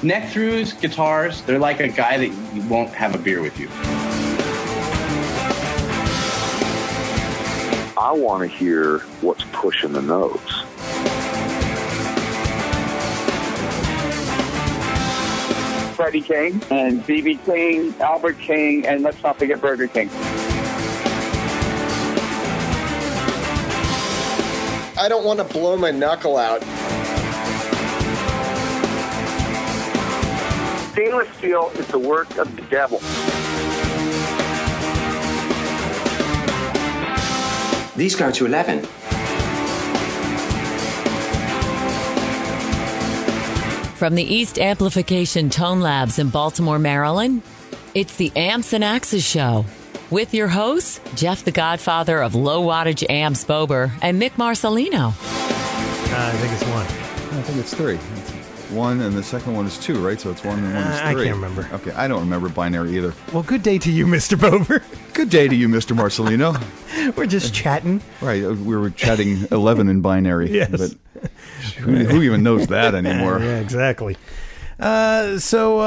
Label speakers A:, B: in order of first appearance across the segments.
A: Neck-throughs, guitars, they're like a guy that won't have a beer with you.
B: I want to hear what's pushing the notes.
C: Freddie King and B.B. King, Albert King, and let's not forget Burger King.
D: I don't want to blow my knuckle out.
C: Stainless steel is the work of the devil.
E: These go to 11.
F: From the East Amplification Tone Labs in Baltimore, Maryland, it's the Amps and Axes Show. With your hosts, Jeff the Godfather of Low Wattage Amps Bober and Mick Marcelino.
G: I think it's one.
H: I think it's three. It's one, and the second one is two, right? So it's one and one is three.
G: I can't remember.
H: Okay, I don't remember binary either.
G: Well, good day to you, Mr. Bober.
H: Good day to you, Mr. Marcelino.
G: We're just chatting.
H: Right, we were chatting 11 in binary.
G: Yes.
H: But who even knows that anymore?
G: Yeah, exactly. So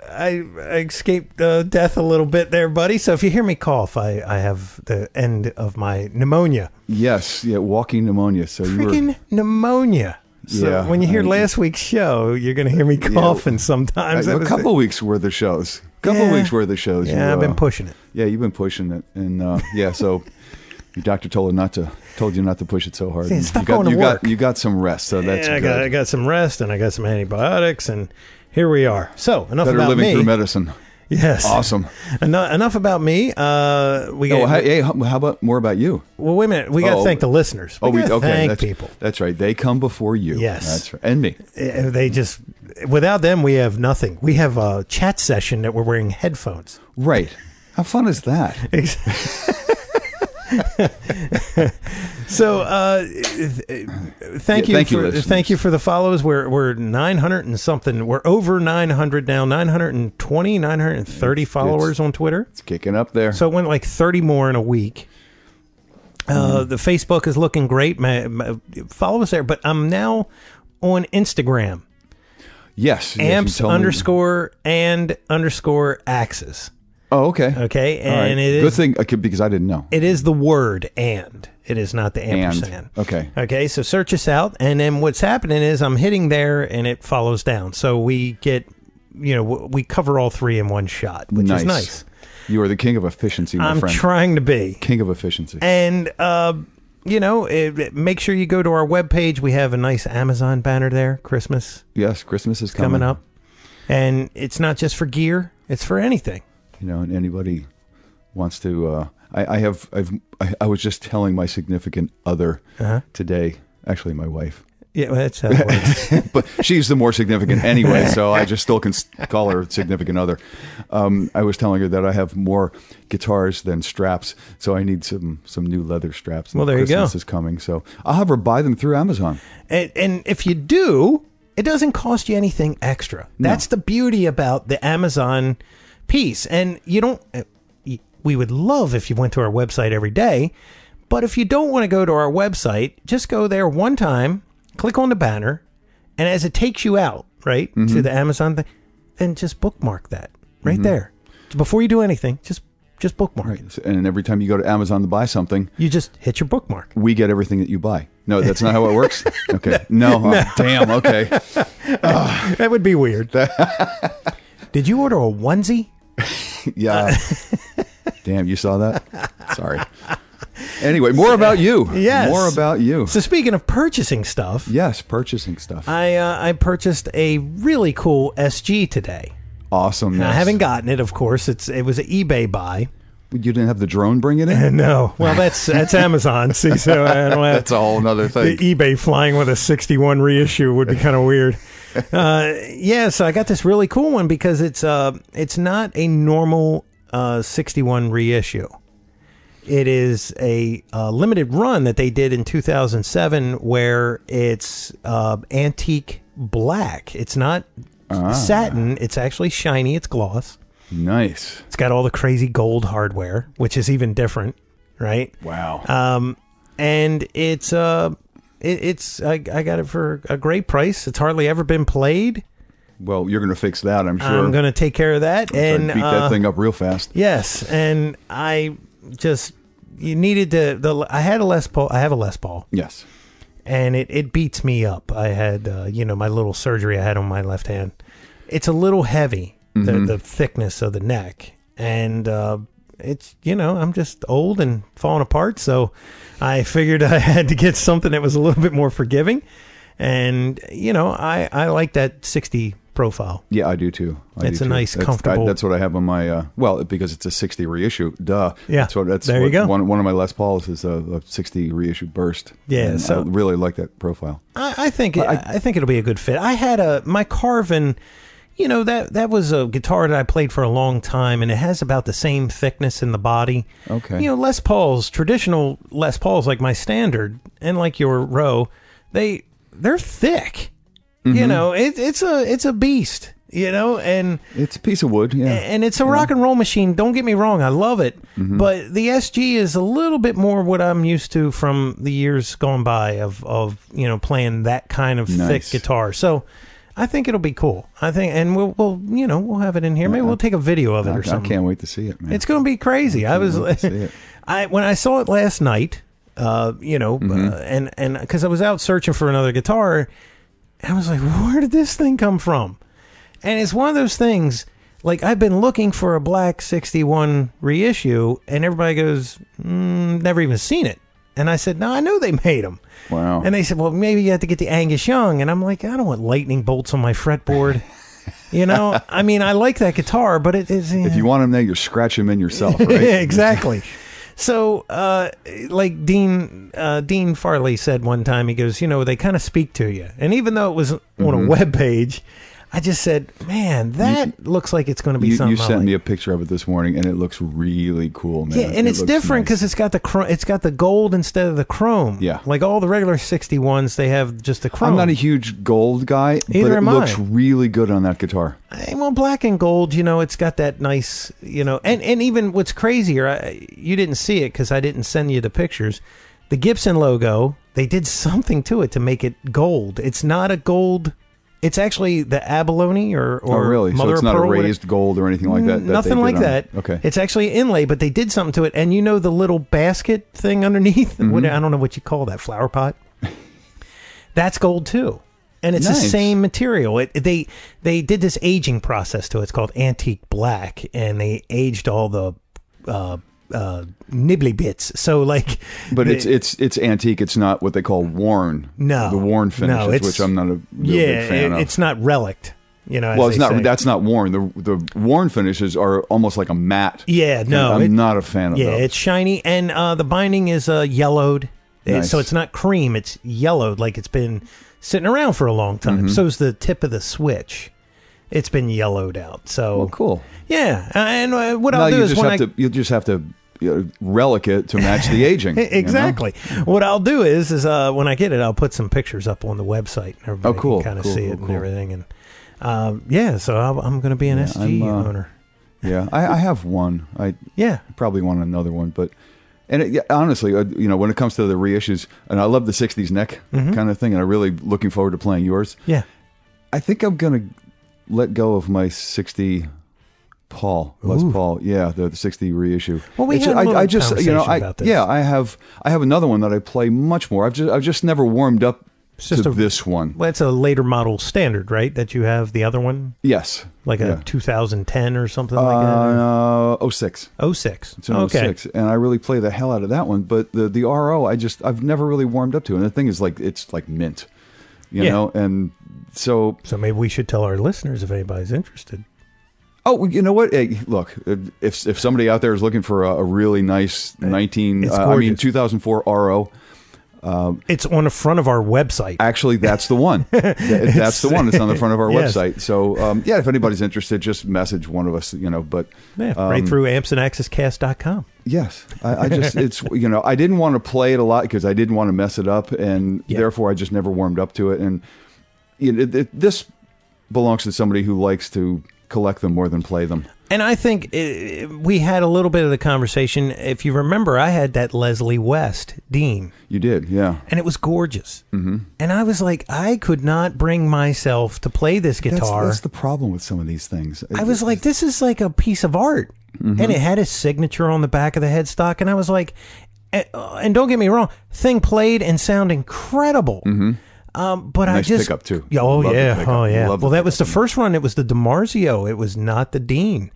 G: I escaped death a little bit there, buddy. So if you hear me cough, I have the end of my pneumonia.
H: Yes, yeah, walking pneumonia. So
G: freaking pneumonia. So
H: yeah,
G: when you hear last week's show, you're going to hear me coughing sometimes.
H: A couple weeks worth of shows. Weeks worth of shows.
G: Yeah, I've been pushing it.
H: Yeah, you've been pushing it, and so your doctor told you not to push it so hard.
G: See, stop going to work.
H: You got some rest, so that's good.
G: I got some rest, and I got some antibiotics, and here we are. So enough
H: Better
G: about
H: living
G: me.
H: through medicine.
G: Yes,
H: awesome.
G: Enough about me.
H: How about more about you?
G: Well, wait a minute. We got to thank the listeners. Thank people.
H: That's right. They come before you.
G: Yes,
H: that's right. And me.
G: They just without them, we have nothing. We have a chat session that we're wearing headphones.
H: Right. How fun is that?
G: So, thank you for the follows. We're 900 and something. We're over 900 now. 920, 930 followers on Twitter.
H: It's kicking up there.
G: So it went like 30 more in a week. The Facebook is looking great. Follow us there. But I'm now on Instagram.
H: Yes.
G: Amps _and_ axes.
H: Oh, okay.
G: Okay, and
H: right.
G: it is
H: good thing because I didn't know.
G: It is the word "and." It is not the ampersand.
H: Okay.
G: Okay. So search us out, and then what's happening is I'm hitting there, and it follows down. So we get, we cover all three in one shot, which is nice.
H: You are the king of efficiency, my friend.
G: I'm trying to be
H: king of efficiency,
G: and make sure you go to our webpage. We have a nice Amazon banner there. Christmas.
H: Yes, Christmas is coming
G: up, and it's not just for gear; it's for anything.
H: And anybody wants to, I was just telling my significant other today, actually my wife.
G: Yeah, well, that's how it works.
H: But she's the more significant anyway, so I just still can call her significant other. I was telling her that I have more guitars than straps, so I need some new leather straps.
G: Well, there
H: Christmas
G: you go.
H: Christmas is coming, so I'll have her buy them through Amazon.
G: And if you do, it doesn't cost you anything extra.
H: No.
G: That's the beauty about the Amazon piece. And we would love if you went to our website every day, but if you don't want to go to our website, just go there one time, click on the banner, and as it takes you out, right, to the Amazon thing, then just bookmark that right there. Before you do anything, just bookmark it.
H: And every time you go to Amazon to buy something,
G: you just hit your bookmark.
H: We get everything that you buy. No, that's not how it works? Okay. No. Oh, damn, okay.
G: That would be weird. Did you order a onesie?
H: Yeah. Damn, you saw that? Sorry. Anyway, more about you.
G: Yes.
H: More about you.
G: So speaking of purchasing stuff.
H: Yes, purchasing stuff.
G: I purchased a really cool SG today.
H: Awesome.
G: I haven't gotten it, of course. It was an eBay buy.
H: You didn't have the drone bring it in?
G: No. Well, that's Amazon. See, so I don't have
H: that's a whole other thing.
G: The eBay flying with a 61 reissue would be kind of weird. So I got this really cool one because it's not a normal 61 reissue. It is a limited run that they did in 2007 where it's antique black. It's not satin. It's actually shiny. It's gloss.
H: Nice.
G: It's got all the crazy gold hardware, which is even different, right?
H: Wow.
G: And it's I got it for a great price. It's hardly ever been played.
H: Well, you're going to fix that, I'm sure.
G: I'm going to take care of that. And
H: beat that thing up real fast.
G: Yes, and you needed to. I had a Les Paul. I have a Les Paul.
H: Yes.
G: And it beats me up. I had my little surgery I had on my left hand. It's a little heavy, the thickness of the neck, and it's I'm just old and falling apart. So I figured I had to get something that was a little bit more forgiving, and I like that 60 profile.
H: Yeah, I do too.
G: It's a nice, comfortable.
H: That's what I have on my. Because it's a 60 reissue. Duh.
G: Yeah. There you go.
H: One of my Les Pauls is a 60 reissue burst.
G: Yeah.
H: And
G: so
H: I really like that profile.
G: I think it'll be a good fit. I had my Carvin. That was a guitar that I played for a long time, and it has about the same thickness in the body.
H: Okay.
G: Les Pauls, traditional Les Pauls, like my standard and like your Row, they're thick. It's a beast. And
H: it's a piece of wood, yeah.
G: And it's a rock and roll machine. Don't get me wrong, I love it. But the SG is a little bit more what I'm used to from the years gone by of playing that kind of thick guitar. So I think it'll be cool. And we'll have it in here. Maybe we'll take a video of it or something.
H: I can't wait to see it, man.
G: It's going to be crazy. When I saw it last night, and because I was out searching for another guitar, I was like, where did this thing come from? And it's one of those things, like I've been looking for a black 61 reissue, and everybody goes, never even seen it. And I said, no, I know they made them.
H: Wow.
G: And they said, well, maybe you have to get the Angus Young. And I'm like, I don't want lightning bolts on my fretboard. I mean, I like that guitar, but it is.
H: If you want them there, you scratch them in yourself, right?
G: Yeah, exactly. So, like Dean Farley said one time, he goes, they kind of speak to you. And even though it was on a web page, I just said, man, that looks like it's going to be something.
H: You sent me a picture of it this morning, and it looks really cool, man.
G: Yeah, and it's different because it's got the gold instead of the chrome.
H: Yeah.
G: Like all the regular 61s, they have just the chrome.
H: I'm not a huge gold guy, but it looks really good on that guitar.
G: Well, black and gold, it's got that nice, and even what's crazier, you didn't see it because I didn't send you the pictures. The Gibson logo, they did something to it to make it gold. It's not a gold. It's actually the abalone or
H: really?
G: Mother
H: so it's
G: of
H: not
G: pearl,
H: a raised gold or anything like that?
G: Nothing like that.
H: Okay.
G: It's actually inlay, but they did something to it. And the little basket thing underneath? I don't know what you call that, flower pot? That's gold too. And it's the same material. They did this aging process to it. It's called antique black, and they aged all the nibbly bits. So
H: but it's antique. It's not what they call worn.
G: No,
H: the worn finishes, which I'm not a big fan of.
G: It's not relict.
H: Well, it's not. That's not worn. The worn finishes are almost like a matte.
G: Yeah, no,
H: I'm not a fan of those.
G: Yeah, it's shiny, and the binding is yellowed.
H: Nice.
G: So it's not cream. It's yellowed, like it's been sitting around for a long time. So is the tip of the switch. It's been yellowed out. So
H: well, cool.
G: Yeah, and what I'll do is
H: you'll just have to relic it to match the aging.
G: Exactly. What I'll do is when I get it, I'll put some pictures up on the website, and everybody can kind of see it and everything. And so I'm going to be an SG owner.
H: Yeah, I have one. I probably want another one, but. And honestly, when it comes to the reissues, and I love the 60s neck kind of thing, and I'm really looking forward to playing yours.
G: Yeah.
H: I think I'm going to let go of my 60 Les Paul. Yeah, the 60 reissue.
G: Well, we had a little conversation about this.
H: Yeah, I have another one that I play much more. I've just never warmed up to this one.
G: Well, it's a later model standard, right? That you have the other one?
H: Yes.
G: Like a 2010 or something like that?
H: 06.
G: 06.
H: It's an 06. And I really play the hell out of that one. But the RO, I've never really warmed up to. And the thing is, it's like mint, you know? And so
G: maybe we should tell our listeners if anybody's interested.
H: Oh, you know what? Hey, look, if somebody out there is looking for a really nice 2004 RO,
G: it's on the front of our website.
H: Actually, that's the one. That's the one. It's on the front of our website. So, if anybody's interested, just message one of us. But
G: right through ampsandaccesscast.com.
H: Yes, I just it's I didn't want to play it a lot because I didn't want to mess it up, and therefore I just never warmed up to it. And this belongs to somebody who likes to collect them more than play them.
G: And I think we had a little bit of the conversation. If you remember, I had that Leslie West Dean.
H: You did, yeah.
G: And it was gorgeous. Mm-hmm. And I was like, I could not bring myself to play this guitar.
H: That's the problem with some of these things.
G: I was like, this is like a piece of art. Mm-hmm. And it had his signature on the back of the headstock. And I was like, and don't get me wrong, thing played and sound incredible. Mm-hmm. But
H: nice
G: I just
H: pickup too.
G: Oh yeah. Well, that was the first one. It was the DiMarzio. It was not the Dean.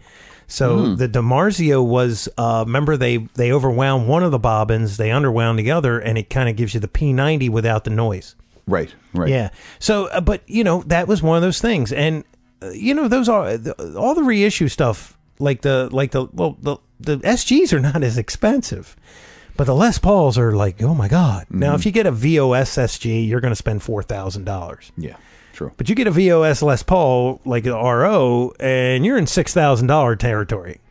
G: So the DiMarzio was, remember they overwound one of the bobbins, they underwound the other, and it kind of gives you the P90 without the noise.
H: Right.
G: Yeah. So, but that was one of those things, and those are all the reissue stuff. Like the SGs are not as expensive. But the Les Pauls are like, oh my God. Now, if you get a VOS SG, you're going to spend $4,000.
H: Yeah, true.
G: But you get a VOS Les Paul, like an RO, and you're in $6,000 territory,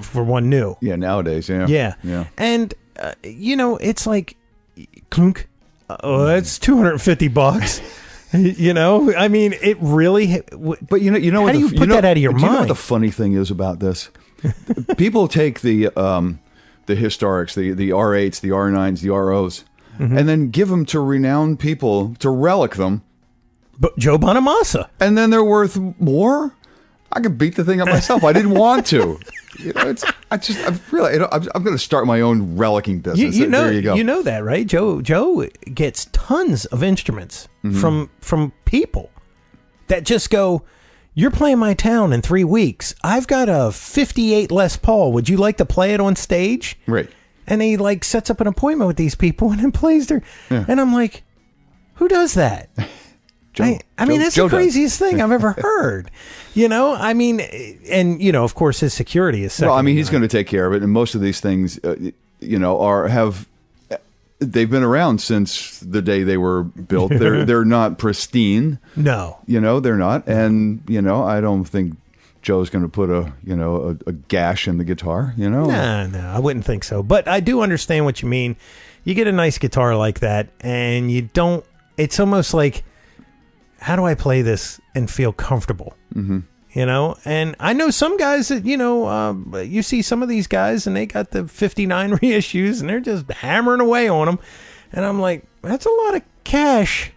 G: for one new.
H: Yeah, nowadays, yeah.
G: Yeah. And, it's like, clunk, it's $250. I mean, it really.
H: But you know,
G: how do you put that out of your mind?
H: You know what the funny thing is about this? People take the historics, the R8s, the R9s, the ROs, and then give them to renowned people to relic them.
G: But Joe Bonamassa.
H: And then they're worth more? I could beat the thing up myself. I didn't want to. I'm going to start my own relicking business. There you go.
G: You know that, right? Joe gets tons of instruments from people that just go, you're playing my town in 3 weeks. I've got a 58 Les Paul. Would you like to play it on stage?
H: Right.
G: And he sets up an appointment with these people and then plays their. Yeah. And I'm like, who does that? I mean, that's the craziest thing I've ever heard. I mean, and of course, his security is.
H: Well, I mean, he's going to take care of it, and most of these things, they've been around since the day they were built. They're not pristine.
G: No,
H: they're not, and I don't think Joe's going to put a gash in the guitar. No,
G: I wouldn't think so. But I do understand what you mean. You get a nice guitar like that, and you don't. It's almost like, how do I play this and feel comfortable? Mm-hmm. And I know some guys that, you see some of these guys and they got the 59 reissues and they're just hammering away on them. And I'm like, that's a lot of cash.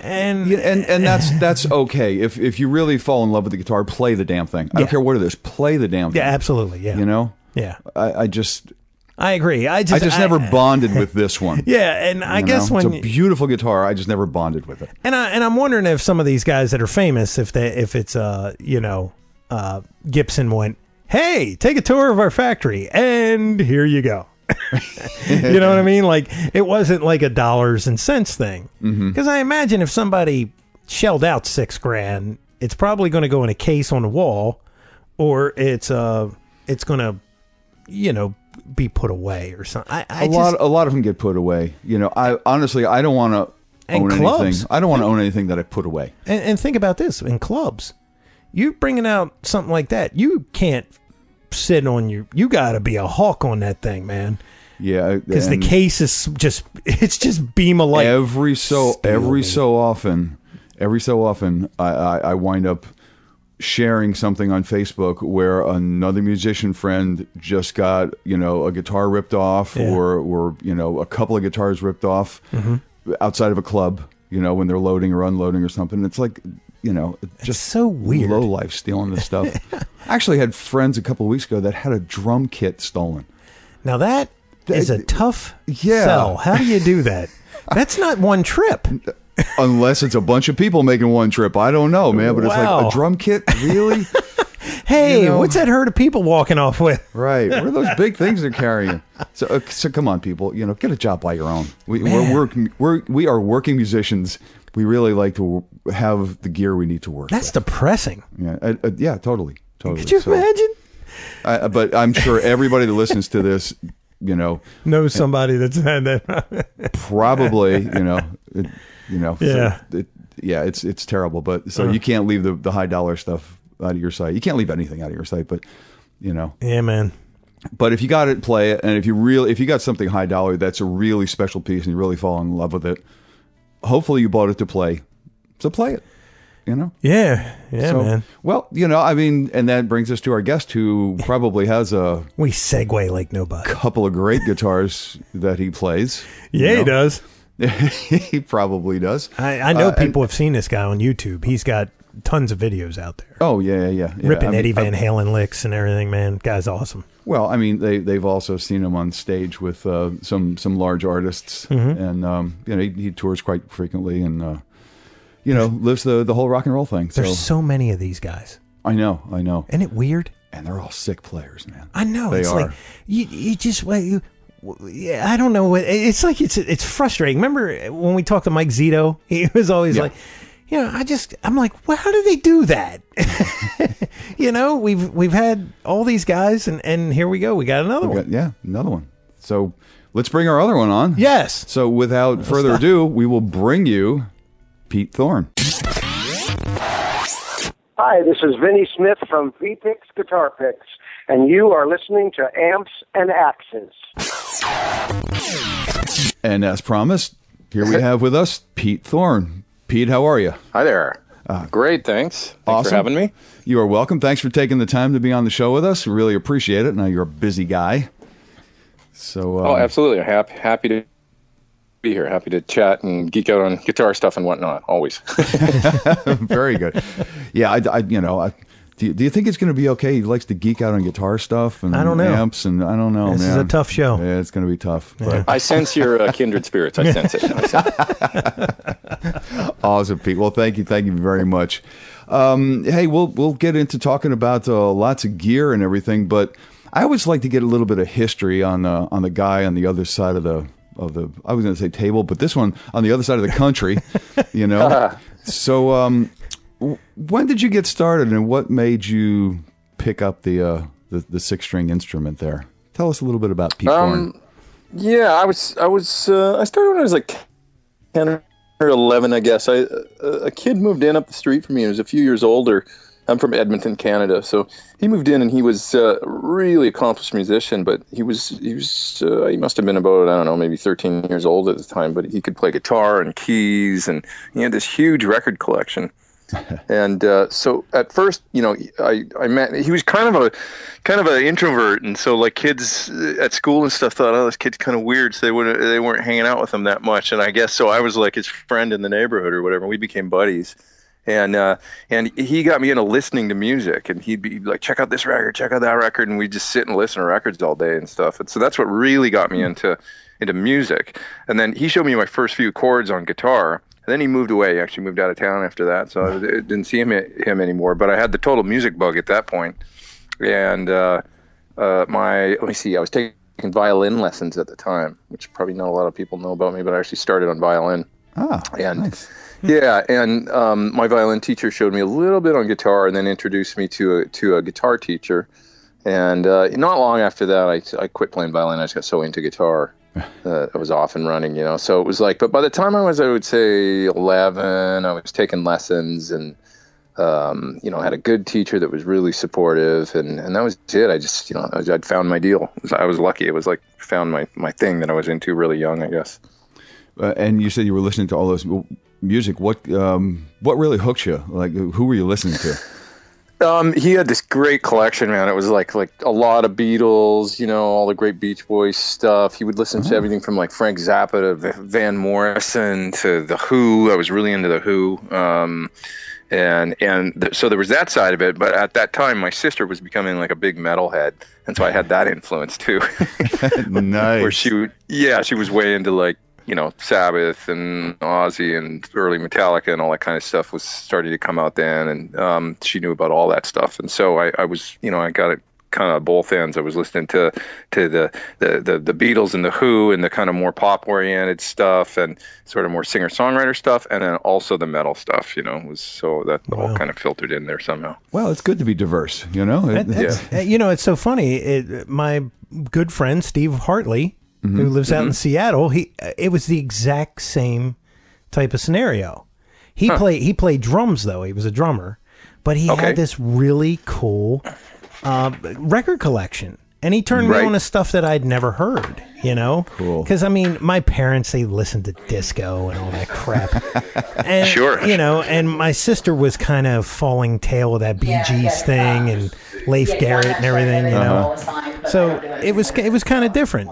G: And
H: that's okay. If you really fall in love with the guitar, play the damn thing. I don't care what it is. Play the damn thing.
G: Yeah, absolutely. Yeah.
H: Yeah.
G: I agree. I
H: just never bonded with this one.
G: Yeah, and I guess
H: it's a beautiful guitar. I just never bonded with it.
G: And I'm wondering if some of these guys that are famous, if it's Gibson went, hey, take a tour of our factory, and here you go. You know what I mean? Like, it wasn't like a dollars and cents thing. Because I imagine if somebody shelled out $6,000, it's probably going to go in a case on the wall, or it's going to, be put away or something. A
H: lot of them get put away. I honestly, I don't want to own anything. I don't want to own anything that I put away.
G: And think about this: in clubs, you bringing out something like that, you can't sit on you got to be a hawk on that thing, man.
H: Yeah,
G: because the case is just beam of light.
H: Every so often, I wind up sharing something on Facebook where another musician friend just got a guitar ripped off, or a couple of guitars ripped off outside of a club, when they're loading or unloading or something. It's like just
G: so weird.
H: Low life stealing this stuff. I actually had friends a couple of weeks ago that had a drum kit stolen.
G: Now that is a tough sell. How do you do that? That's not one trip.
H: Unless it's a bunch of people making one trip. I don't know, man, but it's like a drum kit, really?
G: Hey, what's that herd of people walking off with?
H: Right. What are those big things they're carrying? So come on, people. Get a job by your own. We are working musicians. We really like to have the gear we need to work.
G: That's depressing.
H: Yeah, totally.
G: Could you imagine?
H: But I'm sure everybody that listens to this,
G: knows somebody that's had that.
H: Probably, it's terrible. But so you can't leave the high dollar stuff out of your site. You can't leave anything out of your site, but
G: Yeah, man.
H: But if you got it, play it. And if you got something high dollar that's a really special piece and you really fall in love with it, hopefully you bought it to play. So play it. you know?
G: Yeah,
H: So,
G: man.
H: Well, I mean, and that brings us to our guest who probably has a
G: We segue like nobody.
H: couple of great guitars that he plays.
G: Yeah, he does.
H: He probably does.
G: I know people have seen this guy on YouTube. He's got tons of videos out there.
H: Oh, yeah.
G: Ripping
H: I mean,
G: Eddie Van Halen licks and everything, man. Guy's awesome.
H: Well, I mean, they've also seen him on stage with some large artists, and he tours quite frequently, and lives the whole rock and roll thing.
G: There's so many of these guys.
H: I know.
G: Isn't it weird?
H: And they're all sick players, man.
G: I know.
H: They
G: it's
H: are.
G: like you just I don't know. It's like it's frustrating. Remember when we talked to Mike Zito? He was always like, I'm like, well, how do they do that? We've had all these guys, and here we go. We got another one.
H: Another one. So let's bring our other one on.
G: Yes.
H: So without further ado, we will bring you Pete Thorn.
I: Hi, this is Vinny Smith from V-Picks Guitar Picks, and you are listening to Amps and Axes.
H: And as promised, here we have with us Pete Thorn. Pete, how are you?
J: Hi there. Great, thanks. Thanks for having me.
H: You are welcome. Thanks for taking the time to be on the show with us. We really appreciate it. Now you're a busy guy. So.
J: Absolutely. Happy to be here. Happy to chat and geek out on guitar stuff and whatnot. Always.
H: Very good. Yeah, do you think it's going to be okay? He likes to geek out on guitar stuff and
G: I don't know.
H: amps, and I don't know,
G: This
H: man.
G: is a tough show.
H: Yeah, it's going to be tough.
G: Yeah.
H: But.
J: I sense your kindred spirits. I sense it.
H: Awesome, Pete. Well, thank you very much. Hey, we'll get into talking about lots of gear and everything, but I always like to get a little bit of history on the guy on the other side of the I was going to say table, but this one on the other side of the country. So. When did you get started, and what made you pick up the 6-string instrument there? Tell us a little bit about Pete Thorn.
J: Yeah, I started when I was like 10 or 11, I guess. A kid moved in up the street from me. He was a few years older. I'm from Edmonton, Canada, so he moved in, and he was a really accomplished musician. But he must have been about, I don't know, maybe 13 years old at the time. But he could play guitar and keys, and he had this huge record collection. And so at first, I met. He was kind of an introvert, and so like kids at school and stuff thought, oh, this kid's kind of weird, so they weren't hanging out with him that much. And I guess so. I was like his friend in the neighborhood or whatever. We became buddies, and he got me into listening to music, and he'd be like, check out this record, check out that record, and we'd just sit and listen to records all day and stuff. And so that's what really got me into music. And then he showed me my first few chords on guitar. And then he moved away. He actually moved out of town after that, so I didn't see him anymore. But I had the total music bug at that point. And let me see, I was taking violin lessons at the time, which probably not a lot of people know about me, but I actually started on violin.
H: Nice.
J: Yeah, and my violin teacher showed me a little bit on guitar, and then introduced me to a guitar teacher. And not long after that, I quit playing violin. I just got so into guitar. I was off and running, so it was like, but by the time I would say 11, I was taking lessons and, had a good teacher that was really supportive, and that was it. I just, I'd found my deal. I was lucky. It was like, found my thing that I was into really young, I guess.
H: And you said you were listening to all this music. What really hooked you? Like, who were you listening to?
J: He had this great collection, man. It was like a lot of Beatles, all the great Beach Boys stuff. He would listen to everything from like Frank Zappa to Van Morrison to The Who. I was really into The Who. So there was that side of it. But at that time, my sister was becoming like a big metalhead. And so I had that influence too.
H: Nice.
J: Where she was way into like, Sabbath and Ozzy and early Metallica and all that kind of stuff was starting to come out then, and she knew about all that stuff. And so I was, I got it kind of both ends. I was listening to the Beatles and the Who and the kind of more pop oriented stuff and sort of more singer songwriter stuff, and then also the metal stuff. Was so that all kind of filtered in there somehow.
H: Well, it's good to be diverse.
G: It's so funny. My good friend Steve Hartley, who lives out in Seattle, it was the exact same type of scenario. He played drums, though. He was a drummer, but he had this really cool record collection. and he turned me on to stuff that I'd never heard.
H: Cool.
G: Because I mean, my parents, they listened to disco and all that crap. And,
K: sure.
G: And my sister was kind of falling tail with that Bee Gees thing and Leif Garrett and everything. So it was kind of different,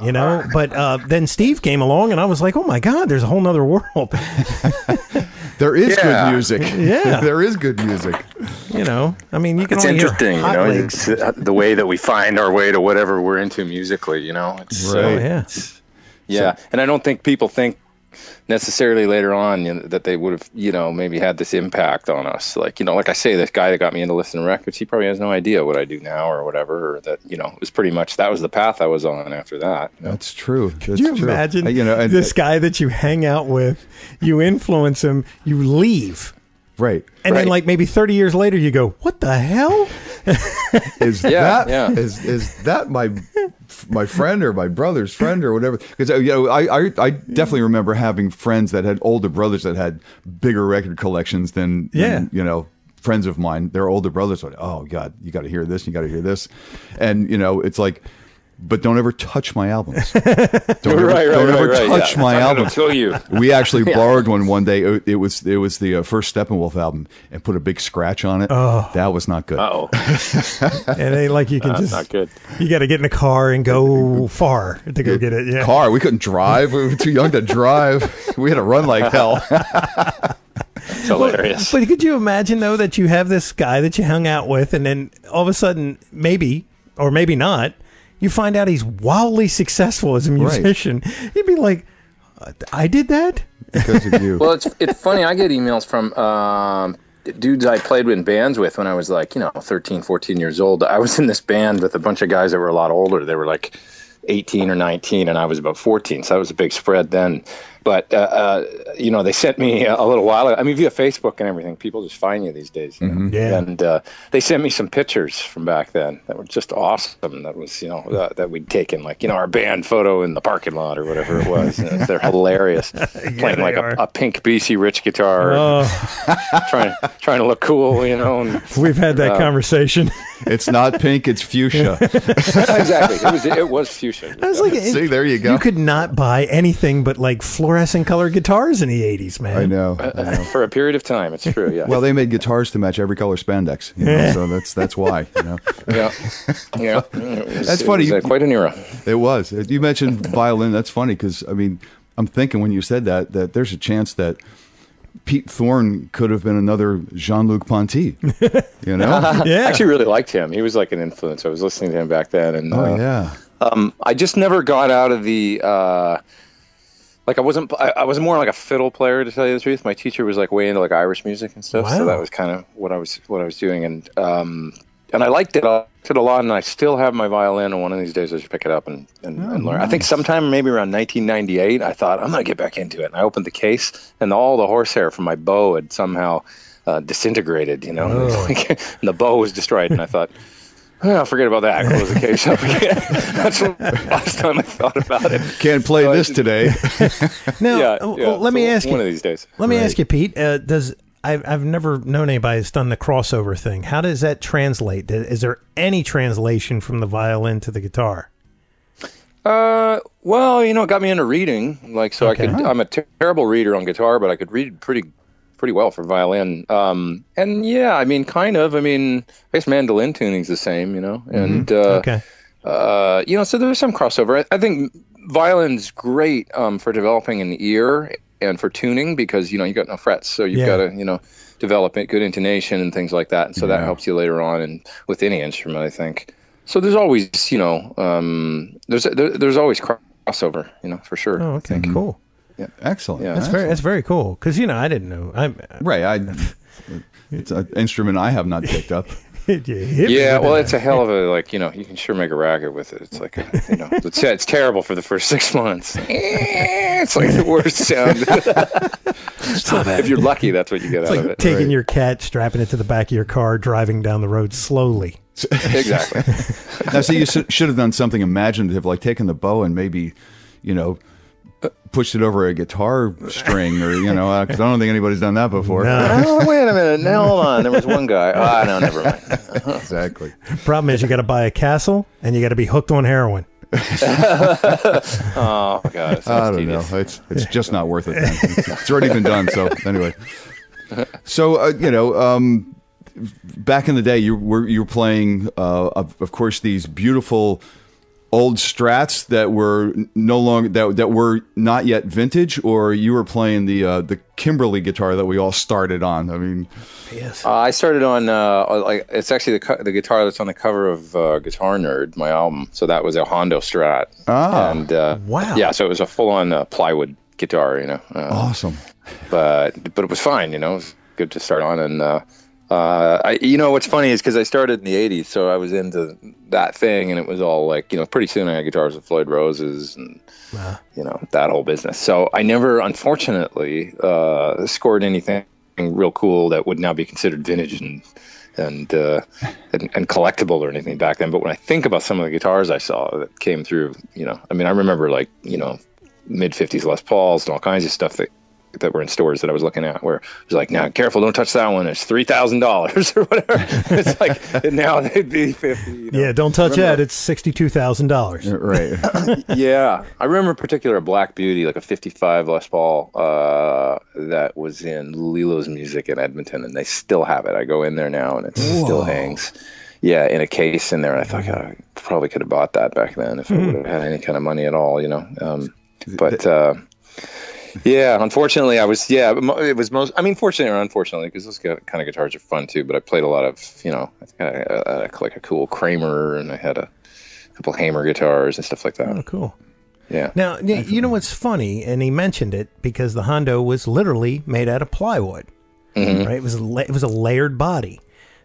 G: But then Steve came along, and I was like, oh my God, there's a whole nother world.
H: There is good music.
G: Yeah.
H: There is good music.
G: I mean, you can
K: It's
G: only
K: interesting,
G: hear hot legs.
K: it's the way that we find our way to whatever we're into musically, It's,
H: right.
K: And I don't think people think necessarily later on that they would have, maybe had this impact on us. Like I say, this guy that got me into listening to records, he probably has no idea what I do now or whatever, or that, it was pretty much, that was the path I was on after that.
H: That's true.
G: Could you imagine this guy that you hang out with, you influence him, you leave.
H: Right.
G: And then like maybe 30 years later you go, what the hell?
H: Is that my friend or my brother's friend or whatever? Because I definitely remember having friends that had older brothers that had bigger record collections than friends of mine. Their older brothers were, oh God, you got to hear this, you got to hear this, and it's like, but don't ever touch my albums. Don't ever touch my albums.
K: Kill you.
H: We actually borrowed one day. It was the first Steppenwolf album, and put a big scratch on it. Oh, that was not good.
K: Oh,
G: and ain't like you can just
K: not good.
G: You got to get in a car and go far to go get it. Yeah,
H: car. We couldn't drive. We were too young to drive. We had to run like hell.
K: It's hilarious.
G: But could you imagine though that you have this guy that you hung out with, and then all of a sudden, maybe or maybe not, you find out he's wildly successful as a musician. Right. You'd be like, I did that?
H: Because of you.
K: Well, it's funny. I get emails from dudes I played in bands with when I was 13, 14 years old. I was in this band with a bunch of guys that were a lot older. They were like 18 or 19, and I was about 14. So that was a big spread then. But, they sent me a little while ago. I mean, via Facebook and everything, people just find you these days.
G: Yeah.
K: And they sent me some pictures from back then that were just awesome. That was, that we'd taken, our band photo in the parking lot or whatever it was. They're hilarious. Playing a pink BC Rich guitar, trying to look cool, And,
G: we've had that conversation.
H: It's not pink, it's fuchsia.
K: Exactly. It was fuchsia.
G: I was like,
H: see, there you go.
G: You could not buy anything but fluorescent colored guitars in the 80s, man.
H: I know.
K: For a period of time, it's true. Yeah.
H: Well, they made guitars to match every color spandex, so that's why.
K: Yeah.
H: That's funny.
K: It was quite an era.
H: It was. You mentioned violin. That's funny because I'm thinking when you said that there's a chance that Pete Thorn could have been another Jean-Luc Ponty,
G: Yeah.
K: I actually really liked him. He was like an influence. I was listening to him back then, and I just never got out of the I was more like a fiddle player, to tell you the truth. My teacher was way into Irish music and stuff, so that was kind of what I was doing, and I liked it. I liked it a lot, and I still have my violin. And one of these days, I should pick it up and learn. Nice. I think sometime maybe around 1998, I thought I'm gonna get back into it. And I opened the case, and all the horsehair from my bow had somehow disintegrated. And the bow was destroyed, and I thought, oh, forget about that. Close the case up again. That's the last time I thought about it.
H: Can't play this today.
G: Now, let me ask you.
K: One of these days.
G: Let me ask you, Pete. I've never known anybody that's done the crossover thing. How does that translate? Is there any translation from the violin to the guitar?
K: Well, it got me into reading. I'm a terrible reader on guitar, but I could read pretty well for violin. And yeah, kind of. I guess mandolin tuning's the same, and so there's some crossover. I think violin's great for developing an ear and for tuning because you got no frets, so you've got to develop good intonation and things like that, and so that helps you later on and with any instrument, I think. So there's always there's always crossover, for sure.
G: Oh, okay, cool.
H: Yeah, excellent.
G: Yeah, that's very cool because I didn't know.
H: It's an instrument I have not picked up.
K: It's a hell of a you can sure make a racket with it. It's it's terrible for the first 6 months. It's the worst sound. Stop it. If you're lucky, that's what you get out of it.
G: Taking your cat, strapping it to the back of your car, driving down the road slowly.
K: Exactly.
H: Now, see, you should have done something imaginative, like taking the bow and maybe, pushed it over a guitar string, or because I don't think anybody's done that before.
G: No.
K: Oh, wait a minute. Now, hold on. There was one guy. No, never mind.
H: Exactly.
G: Problem is, you got to buy a castle, and you got to be hooked on heroin.
K: Oh, God.
H: I don't know. It's just not worth it. Then. It's already been done. So anyway, back in the day, you were playing, of course, these beautiful old Strats that were no longer that were not yet vintage, or you were playing the Kimberly guitar that we all started on. I mean,
G: yes,
K: I started on it's actually the guitar that's on the cover of Guitar Nerd, my album. So that was a Hondo Strat. And
G: wow,
K: yeah, so it was a full-on plywood guitar,
H: awesome.
K: But it was fine, it was good to start on. And what's funny is because I started in the 80s, so I was into that thing, and it was all like, pretty soon I had guitars with Floyd Roses and, that whole business. So I never, unfortunately, scored anything real cool that would now be considered vintage and collectible or anything back then. But when I think about some of the guitars I saw that came through, I remember mid-50s Les Pauls and all kinds of stuff that were in stores that I was looking at, where it was like, now careful, don't touch that one, it's $3,000 or whatever. It's like, now they'd be 50.
G: Yeah, don't touch that, it's $62,000.
H: Right.
K: Yeah, I remember in particular a Black Beauty, like a 55 Les Paul that was in Lilo's Music in Edmonton, and they still have it. I go in there now and it still hangs, in a case in there, and I thought, God, I probably could have bought that back then if I would have had any kind of money at all, yeah, unfortunately, it was fortunately or unfortunately, because those kind of guitars are fun too. But I played a lot of, I think I had like a cool Kramer, and I had a couple Hamer guitars and stuff like that.
G: Oh, cool.
K: Yeah.
G: Now, you know what's funny, and he mentioned it because the Hondo was literally made out of plywood.
K: Mm-hmm.
G: Right? It was a layered body.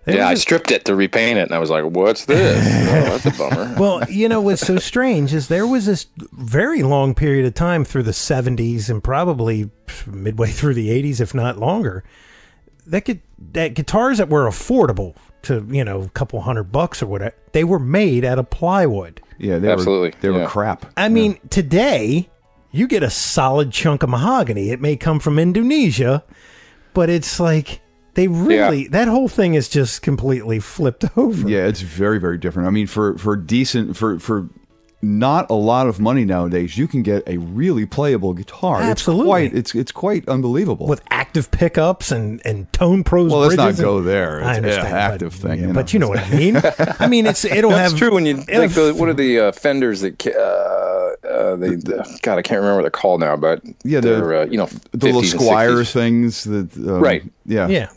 K: I stripped it to repaint it, and I was like, what's this? That's a bummer.
G: Well, what's so strange is there was this very long period of time through the 70s and probably midway through the 80s, if not longer, that guitars that were affordable to, a couple $100 or whatever, they were made out of plywood.
H: Yeah,
K: absolutely.
H: They were crap.
G: I mean, today, you get a solid chunk of mahogany. It may come from Indonesia, but it's like... They really, that whole thing is just completely flipped over.
H: Yeah, it's very, very different. I mean, for not a lot of money nowadays, you can get a really playable guitar.
G: Absolutely.
H: It's quite unbelievable.
G: With active pickups and Tone Pros
H: Well, let's
G: bridges
H: not go there. It's
G: I understand.
H: an active thing.
G: But you know what I mean? I mean, it'll have...
K: That's true when you think what are the Fenders that... God, I can't remember what they're called now, but
H: they're,
K: the
H: little Squire things that...
K: right.
H: Yeah.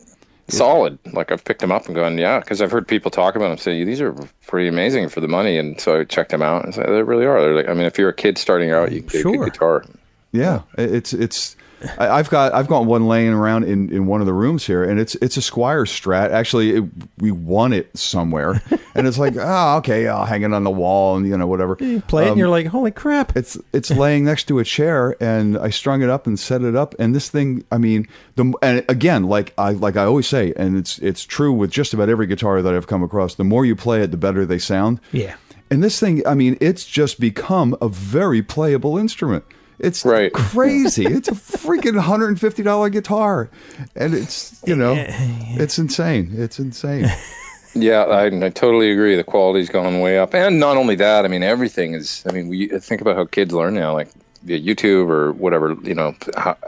K: Solid. Like I've picked them up and gone, because I've heard people talk about them, say these are pretty amazing for the money, and so I checked them out and said they really are. They're like, if you're a kid starting out, you can get a good guitar.
H: Yeah, it's. I've got one laying around in one of the rooms here, and it's a Squire Strat. Actually, we won it somewhere, and it's like, okay, I'll hang it on the wall and whatever.
G: You play it, and you're like, holy crap!
H: It's laying next to a chair, and I strung it up and set it up, and this thing, and again, like I always say, and it's true with just about every guitar that I've come across. The more you play it, the better they sound.
G: Yeah.
H: And this thing, it's just become a very playable instrument. It's crazy. It's a freaking $150 guitar, and it's it's insane. It's insane.
K: Yeah, I totally agree. The quality's gone way up, and not only that. Everything is. We think about how kids learn now, like via YouTube or whatever.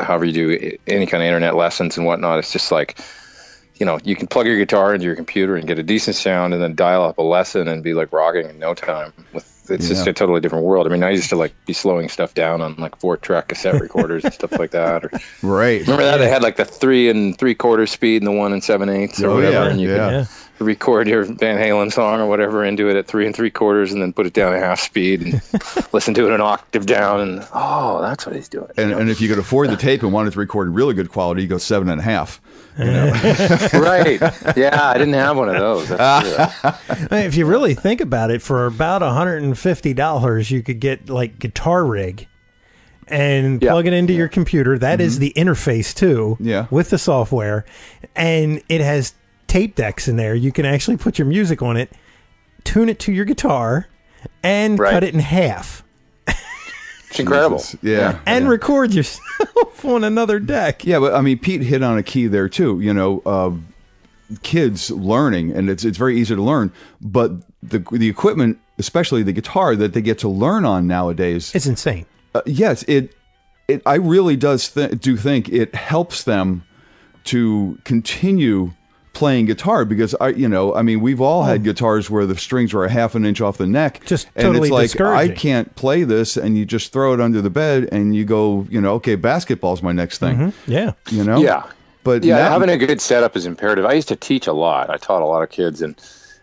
K: However you do any kind of internet lessons and whatnot. It's just like, you can plug your guitar into your computer and get a decent sound, and then dial up a lesson and be like rocking in no time. It's just a totally different world. I used to be slowing stuff down on like 4-track cassette recorders and stuff like that.
H: Right.
K: Remember that? They had like the 3 3/4 speed and the 1 7/8 or whatever, and you could record your Van Halen song or whatever into it at 3 3/4 and then put it down at half speed and listen to it an octave down, and that's what he's doing.
H: And if you could afford the tape and wanted to record in really good quality, you go 7.5.
K: Right. Yeah, I didn't have one of those.
G: If you really think about it, for about $150, you could get like Guitar Rig and plug it into your computer. That is the interface too, with the software, and it has tape decks in there. You can actually put your music on it, tune it to your guitar, and cut it in half.
K: It's incredible.
H: Yeah.
G: And record yourself on another deck.
H: Yeah, but I mean, Pete hit on a key there too. You know, kids learning, and it's very easy to learn, but the equipment, especially the guitar that they get to learn on nowadays,
G: it's insane.
H: Yes, I really do think it helps them to continue playing guitar, because we've all had guitars where the strings were a half an inch off the neck,
G: and
H: it's like,
G: discouraging.
H: I can't play this, and you just throw it under the bed and you go, okay, basketball's my next thing.
G: Mm-hmm. Yeah.
K: Yeah.
H: But
K: having a good setup is imperative. I used to teach a lot. I taught a lot of kids, and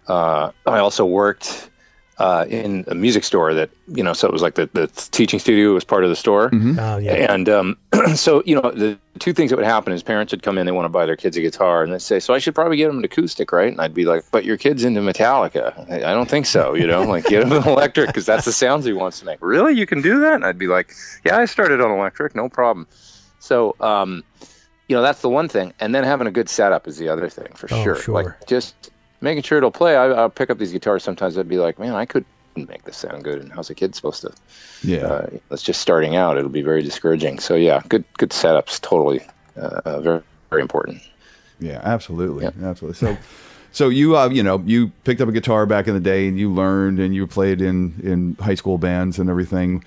K: I also worked in a music store that, so it was like the teaching studio was part of the store.
H: Mm-hmm.
G: Oh, yeah.
K: And so, the two things that would happen is parents would come in, they want to buy their kids a guitar, and they'd say, so I should probably get them an acoustic, right? And I'd be like, but your kid's into Metallica. I don't think so, like get him an electric, because that's the sounds he wants to make. Really? You can do that? And I'd be like, yeah, I started on electric, no problem. So, that's the one thing. And then having a good setup is the other thing, for sure. Like just making sure it'll play. I'll pick up these guitars sometimes. I'd be like, man, I couldn't make this sound good. And how's a kid supposed to?
H: Yeah.
K: That's just starting out. It'll be very discouraging. So yeah, good setups, totally very, very important.
H: Yeah, absolutely. Yeah. Absolutely. So you you picked up a guitar back in the day, and you learned, and you played in high school bands and everything.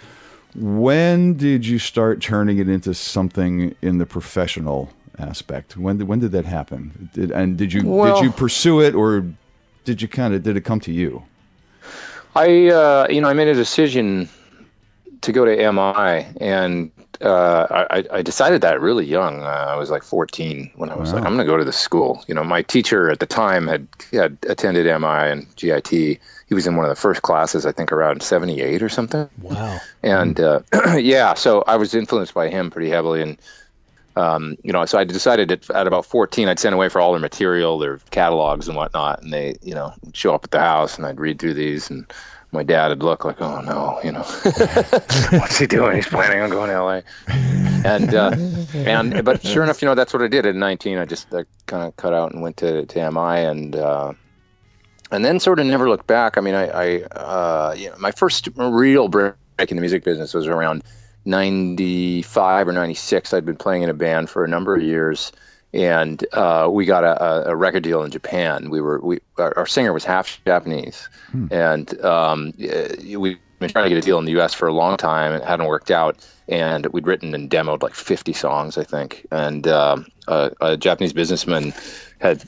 H: When did you start turning it into something in the professional aspect? When did that happen? Did you pursue it, or did it come to you?
K: I made a decision to go to MI, and I decided that really young. I was like 14 when I was like, I'm going to go to the school. My teacher at the time had attended MI and GIT. He was in one of the first classes, I think around 78 or something.
G: Wow.
K: And so I was influenced by him pretty heavily. And, so I decided at about 14, I'd send away for all their material, their catalogs and whatnot. And they, show up at the house, and I'd read through these, and my dad would look like, oh no, what's he doing? He's planning on going to LA. But sure enough, that's what I did at 19. I just kind of cut out and went to MI, and then sort of never looked back. I mean, my first real break in the music business was around 95 or 96. I'd been playing in a band for a number of years, and we got a record deal in Japan. Our singer was half Japanese, and we'd been trying to get a deal in the U.S. for a long time. It hadn't worked out, and we'd written and demoed like 50 songs, I think. And a Japanese businessman had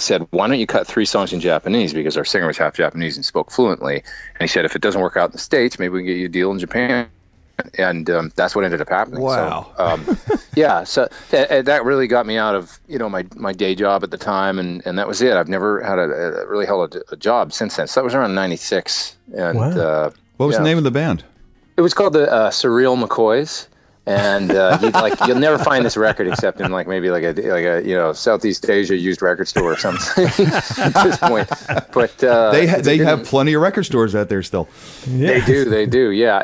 K: said, why don't you cut 3 songs in Japanese, because our singer was half Japanese and spoke fluently. And he said, if it doesn't work out in the States, maybe we can get you a deal in Japan. And that's what ended up happening.
H: Wow.
K: So, so that really got me out of my day job at the time, and that was it. I've never had really held a job since then. So that was around 96. And
H: what was the name of the band?
K: It was called the Surreal McCoys. And you'll never find this record except in maybe a Southeast Asia used record store or something at this point. But
H: they have plenty of record stores out there still.
K: Yeah. They do. Yeah.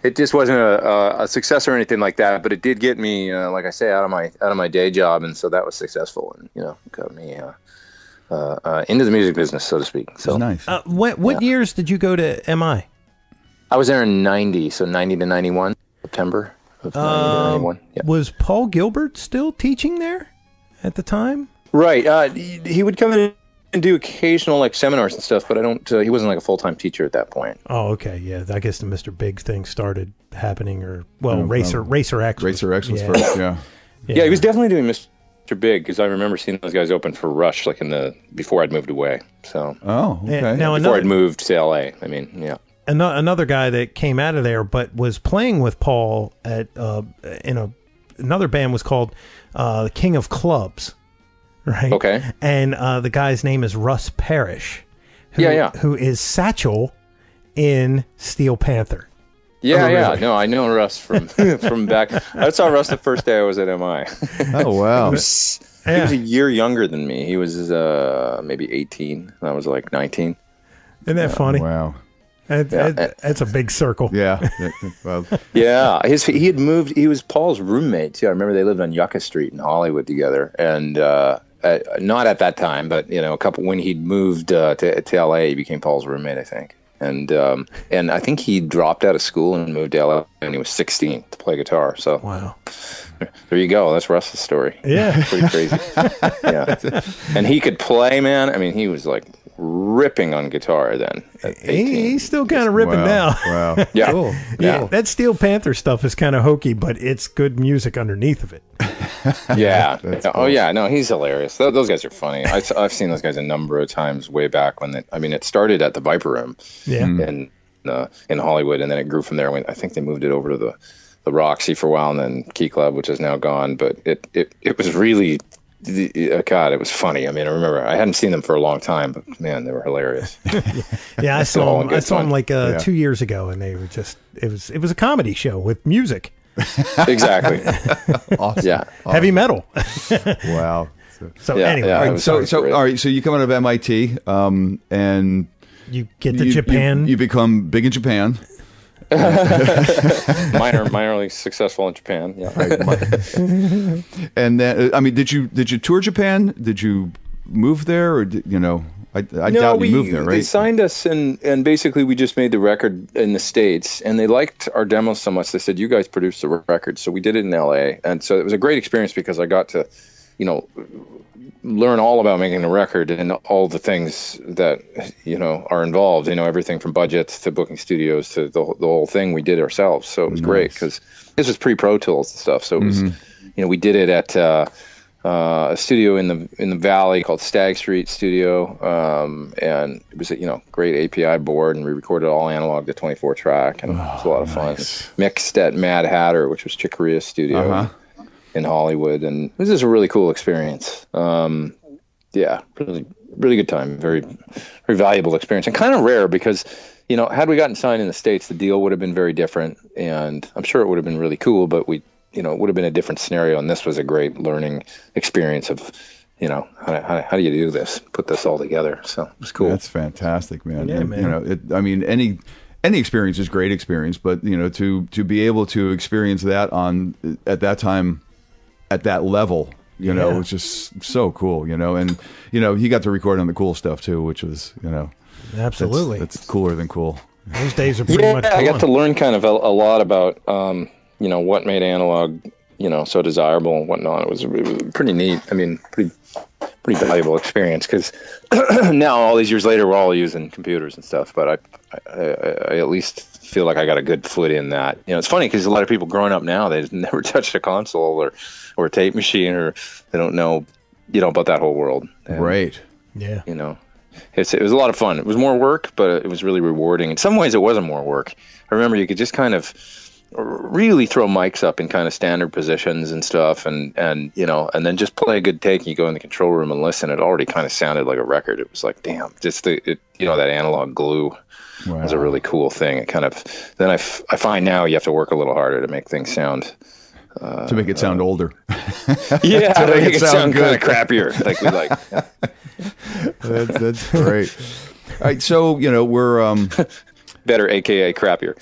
K: It just wasn't a success or anything like that, but it did get me, like I say, out of my day job, and so that was successful, and got me into the music business, so to speak. So
H: nice.
G: What years did you go to MI?
K: I was there in 90, so 90 to 91, September of 90 to 91. Yeah.
G: Was Paul Gilbert still teaching there at the time?
K: Right. He would come in and do occasional seminars and stuff, but he wasn't a full-time teacher at that point.
G: Oh, okay. Yeah. I guess the Mr. Big thing started happening, or Racer X.
H: Racer X was first. Yeah.
K: Yeah. He was definitely doing Mr. Big, because I remember seeing those guys open for Rush before I'd moved away. So.
H: Oh, okay.
K: Now before I'd moved to LA. I mean, yeah.
G: Another guy that came out of there but was playing with Paul at another band was called the King of Clubs. Right.
K: Okay.
G: And the guy's name is Russ Parrish. Who is Satchel in Steel Panther.
K: Yeah. No, I know Russ from back. I saw Russ the first day I was at MI.
H: Oh wow.
K: He was a year younger than me. He was maybe 18. And I was 19.
G: Isn't that funny?
H: Wow.
G: That's a big circle.
H: Yeah. Well.
K: Yeah. He had moved. He was Paul's roommate too. I remember they lived on Yucca Street in Hollywood together, and not at that time, but a couple when he'd moved to LA, he became Paul's roommate, I think. and I think he dropped out of school and moved to LA when he was 16 to play guitar. So
G: wow.
K: There you go. That's Russ's story.
G: Yeah.
K: Pretty crazy. Yeah. And he could play, man. I mean, he was like ripping on guitar then at 18.
G: He's still kind of ripping now.
H: Wow.
K: Yeah.
H: Cool.
G: Yeah. That Steel Panther stuff is kind of hokey, but it's good music underneath of it.
K: Yeah.
H: That's
K: Oh,
H: cool.
K: yeah. No, he's hilarious. Those guys are funny. I've seen those guys a number of times way back when it started at the Viper Room in Hollywood, and then it grew from there. I think they moved it over to the Roxy for a while, and then Key Club, which is now gone. But it was really, God, it was funny. I mean, I remember I hadn't seen them for a long time, but man, they were hilarious.
G: Yeah, I saw them like 2 years ago, and they were just it was a comedy show with music.
K: Exactly.
H: Awesome.
K: Yeah.
G: Heavy metal.
H: Wow.
G: So anyway,
K: yeah,
H: All right, all right. So you come out of MIT, and
G: you get to Japan.
H: You become big in Japan.
K: Minorly successful in Japan. Yeah.
H: And then, I mean, did you tour Japan? Did you move there, or I doubt you moved there, right?
K: They signed us, and basically we just made the record in the States, and they liked our demos so much they said, "You guys produced the record," so we did it in LA, and so it was a great experience because I got to, learn all about making a record and all the things that are involved. Everything from budgets to booking studios to the whole thing we did ourselves. So it was great because this was pre-Pro Tools and stuff. So it was, we did it at a studio in the Valley called Stag Street Studio, and it was a great API board, and we recorded all analog to 24 track, and it was a lot of fun. Mixed at Mad Hatter, which was Chick Corea's studio. In Hollywood, and this is a really cool experience. Yeah, really, really good time. Very, very valuable experience, and kind of rare because, had we gotten signed in the States, the deal would have been very different, and I'm sure it would have been really cool, but it would have been a different scenario, and this was a great learning experience of, how do you do this, put this all together. So it was cool.
H: That's fantastic, man.
G: Yeah,
H: and,
G: man.
H: Any experience is great experience, but to be able to experience that at that time, at that level, it's just so cool, and he got to record on the cool stuff too, which was,
G: absolutely,
H: that's cooler than cool.
G: Those days are pretty much gone.
K: I got to learn kind of a lot about, what made analog, so desirable and whatnot. It was pretty neat. I mean, pretty valuable experience because now all these years later, we're all using computers and stuff, but I at least feel like I got a good foot in that. It's funny because a lot of people growing up now, they've never touched a console or a tape machine, or they don't know, about that whole world. And,
H: right.
K: Yeah. It was a lot of fun. It was more work, but it was really rewarding. In some ways, it wasn't more work. I remember you could just kind of really throw mics up in kind of standard positions and stuff, and then just play a good take. You go in the control room and listen. It already kind of sounded like a record. It was like, damn, just that analog glue. Wow. Was a really cool thing. It kind of then I find now you have to work a little harder to make things sound
H: to make it sound older.
K: Yeah, to make it sound kind of crappier. Like we like. Yeah.
H: That's great. All right, so we're
K: better, aka crappier.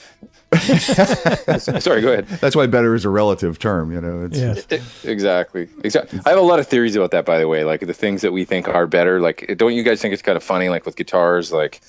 K: Sorry, go ahead.
H: That's why better is a relative term,
K: Exactly. I have a lot of theories about that, by the way. Like the things that we think are better. Like, don't you guys think it's kind of funny? Like with guitars, like.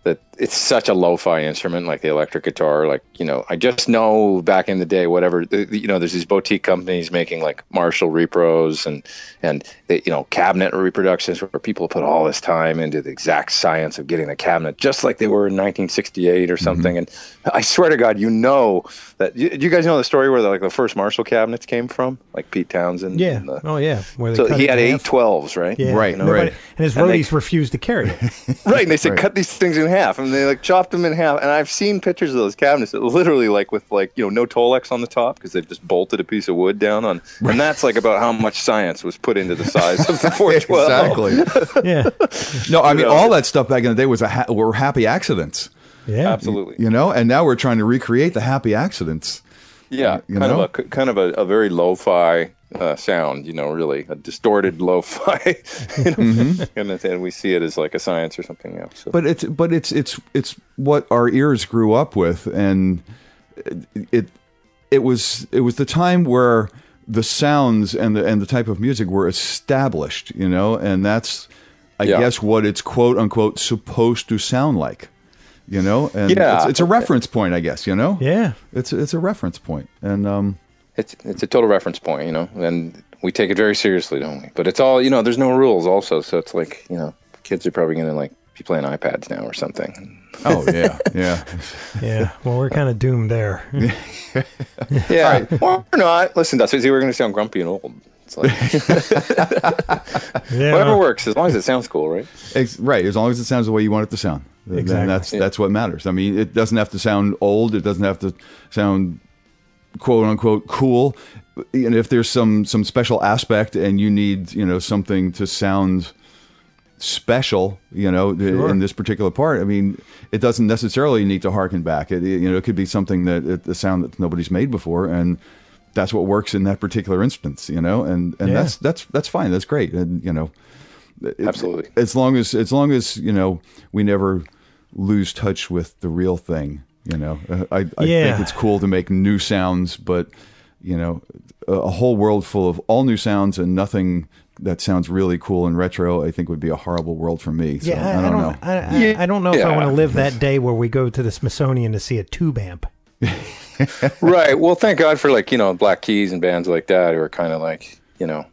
K: That it's such a lo-fi instrument, like the electric guitar. Like, I just know back in the day, whatever, there's these boutique companies making like Marshall repros and cabinet reproductions where people put all this time into the exact science of getting the cabinet, just like they were in 1968 or something. Mm-hmm. And I swear to God, that do you guys know the story where the first Marshall cabinets came from? Like Pete Townsend?
G: Yeah. Yeah.
K: So he had 812s, right?
G: Yeah.
H: Right.
G: Right. And his roadies refused to carry it.
K: Right. And they said, cut these things in half. And they chopped them in half. And I've seen pictures of those cabinets that literally with no Tolex on the top because they've just bolted a piece of wood down on. Right. And that's about how much science was put into the size of the 412.
H: Exactly. Yeah. No, I mean, all that stuff back in the day were happy accidents.
K: Yeah, absolutely.
H: And now we're trying to recreate the happy accidents.
K: Yeah, kind of a very lo-fi sound, really a distorted lo-fi, mm-hmm. and we see it as like a science or something else. So.
H: But it's what our ears grew up with, and it was the time where the sounds and the type of music were established, and that's I guess what it's quote unquote supposed to sound like. you know, and it's a reference point, I guess, you know?
G: Yeah.
H: It's a reference point. And
K: it's a total reference point, you know, and we take it very seriously, don't we? But it's all, you know, there's no rules also, so it's like, you know, kids are probably going to like be playing iPads now or something.
H: Oh, yeah, yeah.
G: Yeah, well, we're kind of doomed there.
K: Yeah, right. Or not. Listen, that's easy. We're going to sound grumpy and old. It's like, whatever works, as long as it sounds cool, right?
H: Right, as long as it sounds the way you want it to sound.
G: Exactly.
H: And that's what matters. I mean, it doesn't have to sound old. It doesn't have to sound quote unquote cool. And if there's some special aspect and you need, you know, something to sound special, you know, in this particular part, I mean, it doesn't necessarily need to harken back. It could be something the sound that nobody's made before, and that's what works in that particular instance, you know, and that's fine. That's great. And, you know,
K: absolutely.
H: As long as, you know, we never lose touch with the real thing, you know, I think it's cool to make new sounds, but, you know, a whole world full of all new sounds and nothing that sounds really cool and retro, I think would be a horrible world for me. So I don't know.
G: I don't know if I want to live that day where we go to the Smithsonian to see a tube amp.
K: Right. Well, thank God for, like, you know, Black Keys and bands like that who are kind of like, you know,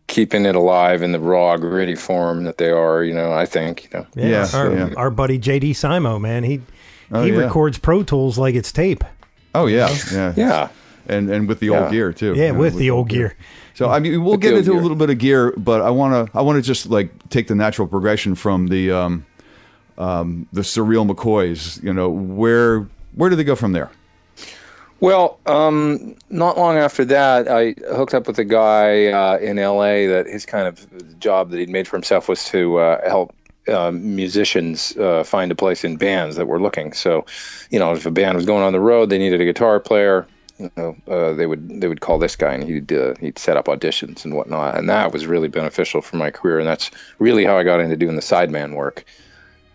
K: keeping it alive in the raw, gritty form that they are, you know, I think, you know.
G: Our buddy J.D. Simo, man, he records Pro Tools like it's tape.
H: Oh, yeah.
K: Yeah.
H: And with the old gear, too.
G: Yeah, with the old gear.
H: So, I mean, we'll get into a little bit of gear, but I want to just, like, take the natural progression from the Surreal McCoys. You know, where do they go from there?
K: Well, not long after that, I hooked up with a guy in L.A. that his kind of job that he'd made for himself was to help musicians find a place in bands that were looking. So, you know, if a band was going on the road, they needed a guitar player. You know, they would call this guy, and he'd set up auditions and whatnot, and that was really beneficial for my career, and that's really how I got into doing the Sideman work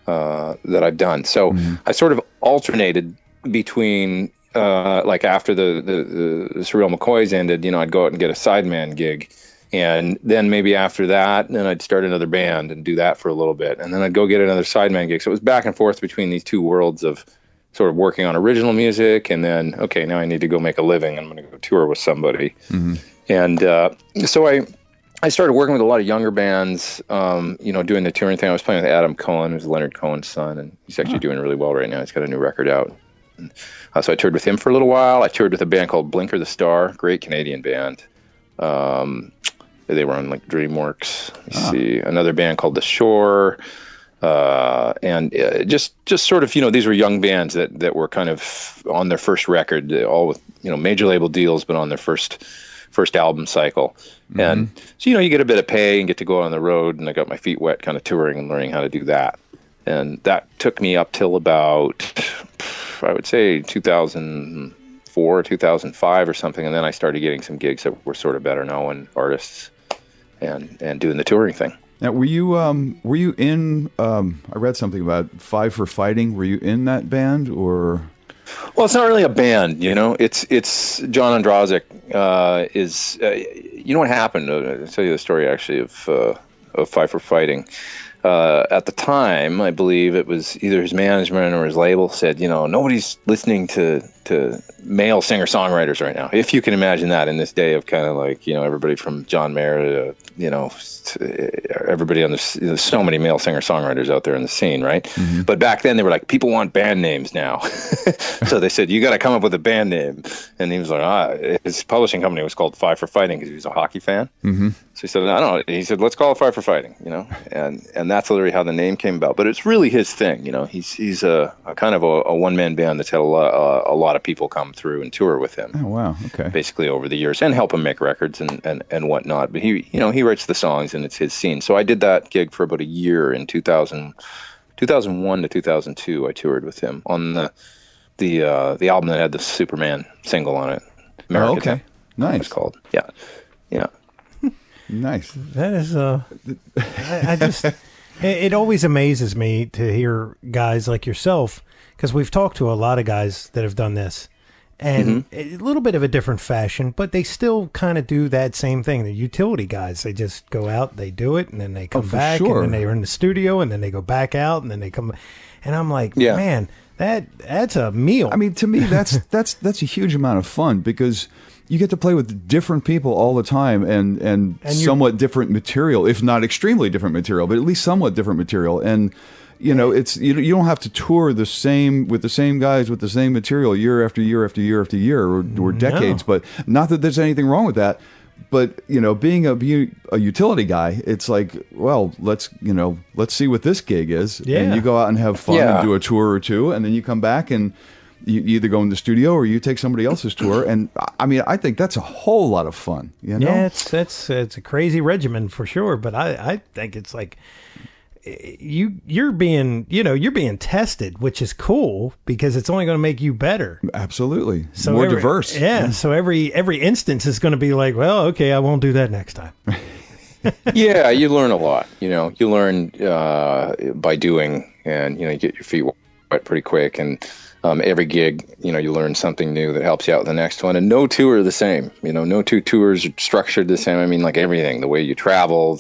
K: that I've done. So I sort of alternated between like after the Surreal McCoys ended, you know, I'd go out and get a Sideman gig, and then maybe after that, then I'd start another band and do that for a little bit, and then I'd go get another Sideman gig. So it was back and forth between these two worlds of sort of working on original music, and then, okay, now I need to go make a living. I'm going to go tour with somebody. And so I started working with a lot of younger bands, you know, doing the touring thing. I was playing with Adam Cohen, who's Leonard Cohen's son, and he's actually doing really well right now. He's got a new record out. And, so I toured with him for a little while. I toured with a band called Blinker the Star, great Canadian band. They were on, like, DreamWorks. Let me see. Another band called The Shore. And just sort of, you know, these were young bands that were kind of on their first record, all with, you know, major label deals, but on their first album cycle. And so, you know, you get a bit of pay and get to go on the road, and I got my feet wet kind of touring and learning how to do that. And that took me up till about, I would say 2004, 2005 or something. And then I started getting some gigs that were sort of better known artists and doing the touring thing.
H: Now, were you in? I read something about Five for Fighting. Were you in that band, or?
K: Well, it's not really a band, you know. It's John Andrazik is. You know what happened? I'll tell you the story actually of Five for Fighting. At the time, I believe it was either his management or his label said, you know, nobody's listening to male singer-songwriters right now. If you can imagine that in this day of kind of like, you know, everybody from John Mayer to, you know, everybody on this, there's so many male singer-songwriters out there in the scene, right? But back then they were like, people want band names now. So they said, you got to come up with a band name. And he was like, his publishing company was called Five for Fighting because he was a hockey fan. So he said, I don't know. He said, let's call it Five for Fighting, you know, and that's literally how the name came about. But it's really his thing, you know. He's a kind of a one-man band that's had a lot of people come through and tour with him.
H: Oh, wow. Okay.
K: Basically over the years, and help him make records and whatnot. But he, you know, he writes the songs and it's his scene. So I did that gig for about a year in 2001 to 2002. I toured with him on the album that had the Superman single on it. America.
H: Oh, okay. Nice.
K: It's called. Yeah.
H: Nice.
G: That is I just it always amazes me to hear guys like yourself, because we've talked to a lot of guys that have done this, and a little bit of a different fashion, but they still kind of do that same thing. The utility guys, they just go out, they do it, and then they come back, and then they are in the studio, and then they go back out, and then they come. And I'm like, man, that's a meal.
H: I mean, to me, that's a huge amount of fun because you get to play with different people all the time and somewhat different material, if not extremely different material, but at least somewhat different material. And it's you don't have to tour with the same guys with the same material year after year after year after year or decades. But not that there's anything wrong with that. But being a utility guy, it's like, well, let's see what this gig is, and you go out and have fun and do a tour or two, and then you come back and you either go in the studio or you take somebody else's tour. And I mean, I think that's a whole lot of fun.
G: Yeah, it's a crazy regimen for sure. But I think it's like you're being tested, which is cool because it's only going to make you better.
H: Absolutely. So more diverse.
G: Yeah. So every instance is going to be like, well, okay, I won't do that next time.
K: Yeah, you learn a lot. You learn by doing, and you get your feet wet pretty quick. And every gig, you learn something new that helps you out with the next one. And no two are the same. No two tours are structured the same. I mean, like everything, the way you travel,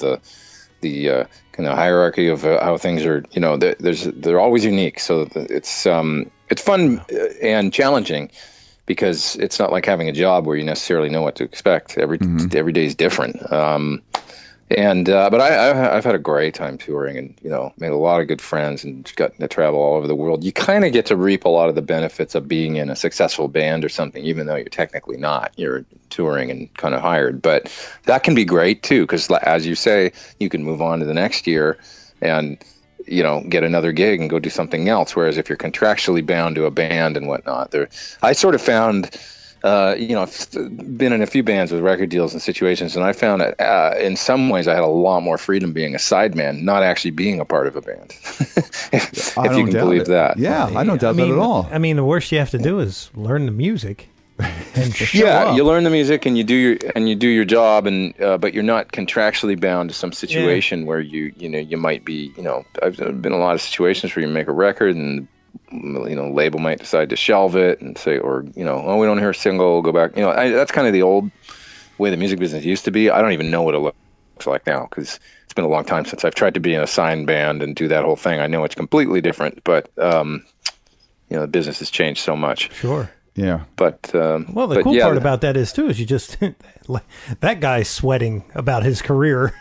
K: the kind of hierarchy of how things are, they're always unique. So it's fun and challenging because it's not like having a job where you necessarily know what to expect. Every day is different. But I've had a great time touring and, made a lot of good friends and got to travel all over the world. You kind of get to reap a lot of the benefits of being in a successful band or something, even though you're technically not. You're touring and kind of hired. But that can be great, too, because as you say, you can move on to the next year and, get another gig and go do something else. Whereas if you're contractually bound to a band and whatnot, I sort of found... I've been in a few bands with record deals and situations, and I found that in some ways I had a lot more freedom being a sideman, not actually being a part of a band. if you can believe that.
H: Yeah, I don't doubt that at all.
G: I mean, the worst you have to do is learn the music. And show up.
K: You learn the music and you do your job, and but you're not contractually bound to some situation where you might be. I've been in a lot of situations where you make a record and label might decide to shelve it and say, or we don't hear a single, go back. That's kind of the old way the music business used to be. I don't even know what it looks like now because it's been a long time since I've tried to be in a signed band and do that whole thing. I know it's completely different, but the business has changed so much.
G: Sure.
H: Yeah.
K: But
G: the cool part about that is too is you just that guy's sweating about his career.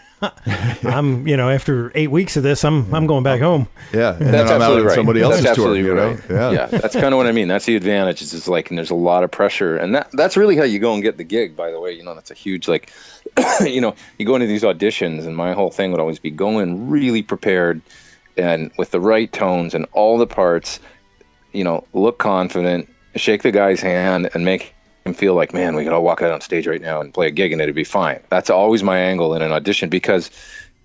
G: I'm, after 8 weeks of this, I'm going back home.
H: Yeah, and
K: that's
H: I'm
K: absolutely
H: out
K: right.
H: Somebody else's
K: that's
H: tour,
K: absolutely right. Yeah, that's kind of what I mean. That's the advantage. It's like, and there's a lot of pressure, and that's really how you go and get the gig. By the way, that's a huge you go into these auditions, and my whole thing would always be go in really prepared, and with the right tones and all the parts. Look confident, shake the guy's hand, and make him feel like, man, we could all walk out on stage right now and play a gig and it'd be fine. That's always my angle in an audition because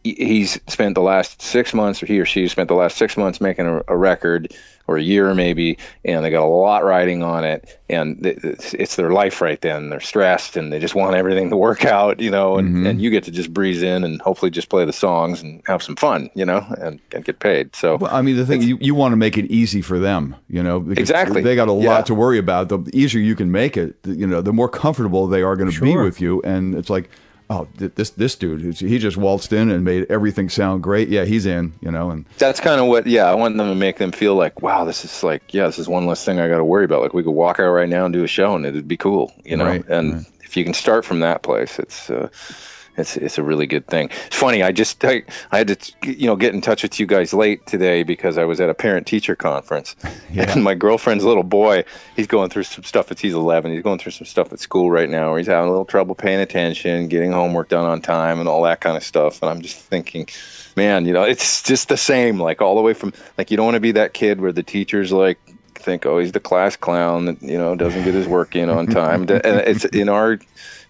K: he's spent the last 6 months, or he or she spent the last 6 months making a record, or a year maybe, and they got a lot riding on it, and it's their life right then. They're stressed and they just want everything to work out, and you get to just breeze in and hopefully just play the songs and have some fun, and get paid. So,
H: well, I mean, the thing you want to make it easy for them, because
K: exactly.
H: They got a lot to worry about. The easier you can make it, the more comfortable they are going to be with you, and it's like, oh, this dude, he just waltzed in and made everything sound great. Yeah, he's in, and
K: that's kind of what, I want them to make them feel like, wow, this is this is one less thing I got to worry about. Like we could walk out right now and do a show and it'd be cool,
H: Right,
K: and if you can start from that place, it's a really good thing. It's funny. I had to, get in touch with you guys late today because I was at a parent-teacher conference, and my girlfriend's little boy, he's going through some stuff. He's 11. He's going through some stuff at school right now where he's having a little trouble paying attention, getting homework done on time, and all that kind of stuff. And I'm just thinking, man, it's just the same. Like all the way from you don't want to be that kid where the teacher's like think, oh, he's the class clown that doesn't get his work in on time. And it's in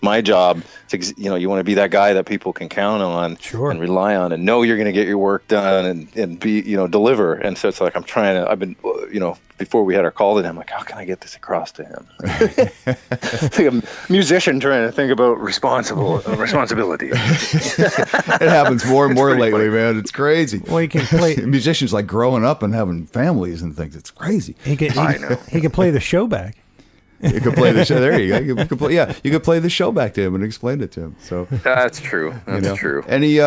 K: my job, you want to be that guy that people can count on and rely on and know you're going to get your work done and be, deliver. And so it's like, I've been, before we had our call today, I'm like, how can I get this across to him? It's like a musician trying to think about responsibility.
H: It happens more and more lately, man. It's crazy.
G: Well, he can play.
H: Musicians like growing up and having families and things. It's crazy.
K: I know.
G: He can play the show back.
H: You could play the show. There you go. You could play the show back to him and explain it to him. So
K: that's true. That's true.
H: Any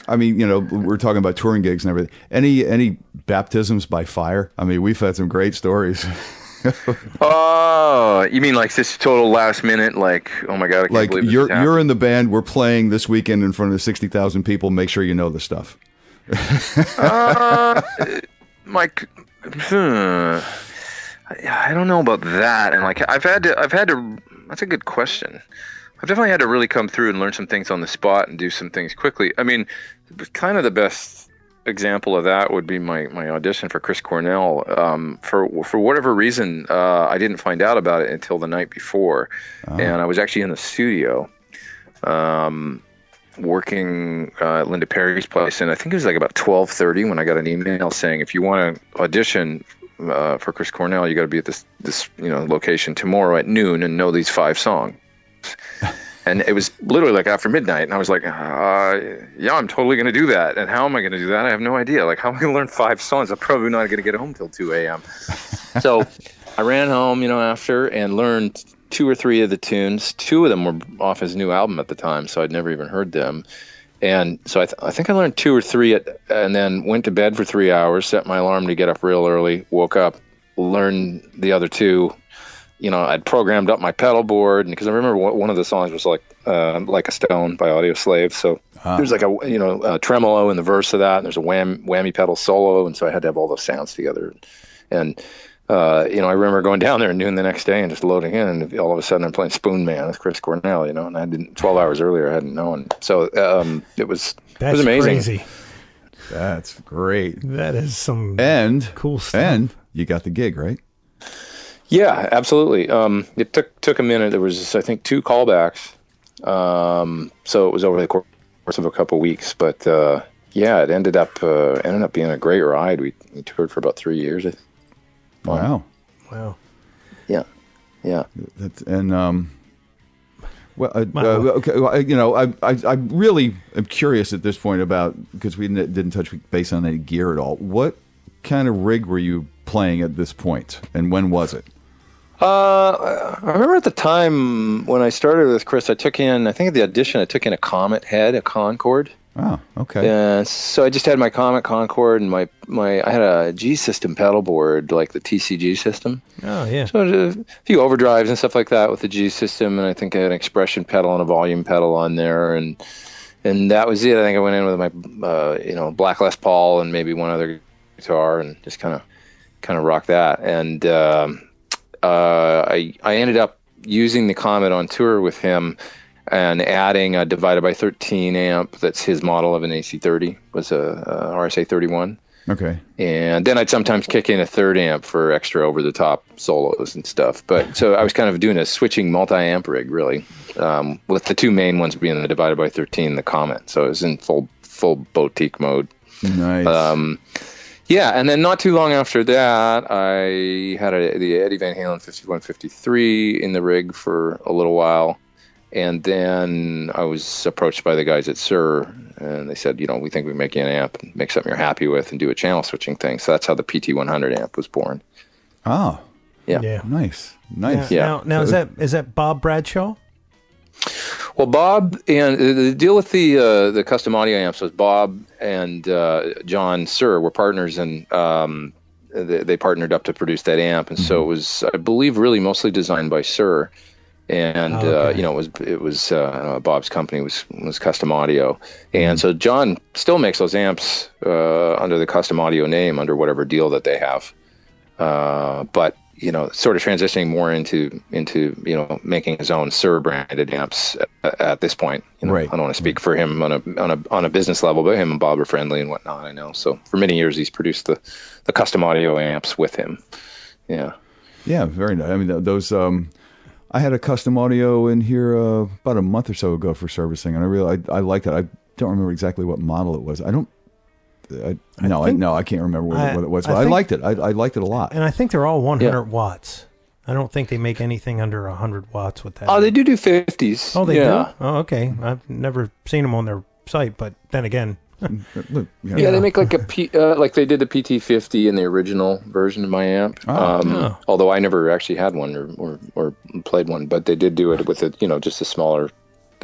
H: I mean, we're talking about touring gigs and everything. Any baptisms by fire? I mean, we've had some great stories.
K: Oh, you mean like this total last minute? Like, oh my God, I can't believe
H: you're in the band. We're playing this weekend in front of 60,000 people. Make sure you know the stuff.
K: Mike, I don't know about that. And like, I've had to. That's a good question. I've definitely had to really come through and learn some things on the spot and do some things quickly. I mean, kind of the best example of that would be my audition for Chris Cornell. For whatever reason, I didn't find out about it until the night before, and I was actually in the studio, working at Linda Perry's place, and I think it was like about 12:30 when I got an email saying, if you want to audition for Chris Cornell, you got to be at this location tomorrow at noon and know these 5 songs. And it was literally like after midnight, and I was like, yeah, I'm totally going to do that. And how am I going to do that? I have no idea. Like, how am I going to learn 5 songs? I'm probably not going to get home till 2 a.m. So I ran home, after, and learned 2 or 3 of the tunes. 2 of them were off his new album at the time, so I'd never even heard them. And so I think I learned 2 or 3, and then went to bed for 3 hours, set my alarm to get up real early, woke up, learned the other 2. I'd programmed up my pedal board, because I remember one of the songs was like a Stone by Audio Slave. So there's like a tremolo in the verse of that, and there's a whammy pedal solo, and so I had to have all those sounds together. And I remember going down there at noon the next day and just loading in, and all of a sudden I'm playing Spoon Man with Chris Cornell, and I didn't 12 hours earlier I hadn't known. So it was amazing. Crazy.
H: That's great.
G: That is some cool stuff. And
H: you got the gig, right?
K: Yeah, absolutely. It took a minute. There was, I think, 2 callbacks. So it was over the course of a couple of weeks. But it ended up being a great ride. We toured for about 3 years.
H: Wow.
K: Yeah.
H: I really am curious at this point about, because we didn't touch base on any gear at all. What kind of rig were you playing at this point, and when was it?
K: I remember at the time when I started with Chris, I think at the audition, I took in a Comet head, a Concorde.
H: Oh, okay.
K: And so I just had my Comet Concorde, and I had a G system pedal board, like the TCG system.
G: Oh, yeah.
K: So a few overdrives and stuff like that with the G system, and I think I had an expression pedal and a volume pedal on there, and that was it. I think I went in with my Black Les Paul and maybe one other guitar, and just kind of rock that. And I ended up using the Comet on tour with him and adding a divided by 13 amp. That's his model of an AC30, was a RSA 31.
H: Okay.
K: And then I'd sometimes kick in a 3rd amp for extra over the top solos and stuff. But so I was kind of doing a switching multi-amp rig, really, with the 2 main ones being the divided by 13, the Comet. So it was in full boutique mode.
H: Nice.
K: And then not too long after that, I had the Eddie Van Halen 5153 in the rig for a little while. And then I was approached by the guys at Sir, and they said, we think we can make you an amp, make something you're happy with, and do a channel switching thing. So that's how the PT100 amp was born.
H: Oh.
K: Yeah.
H: Nice.
G: Yeah. Now is that Bob Bradshaw?
K: Well, Bob, and the deal with the custom audio amps was Bob and John Sir were partners, and they partnered up to produce that amp, and so it was, I believe, really mostly designed by Sir, and it was Bob's company was Custom Audio, and so John still makes those amps under the Custom Audio name under whatever deal that they have, but sort of transitioning more into making his own Sir branded amps at this point.
H: Right.
K: I don't want to speak for him on a business level, but him and Bob are friendly and whatnot. I know. So for many years, he's produced the Custom Audio amps with him. Yeah.
H: Yeah. Very nice. I mean, those. I had a Custom Audio in here about a month or so ago for servicing, and I liked it. I don't remember exactly what model it was. I can't remember what it was, but I liked it. I liked it a lot.
G: And I think they're all 100 watts. I don't think they make anything under 100 watts with that.
K: Oh, they do 50s.
G: Oh, they do? Oh, okay. I've never seen them on their site, but then again.
K: They make like like they did the PT50 in the original version of my amp. Although I never actually had one or played one, but they did do it with just a smaller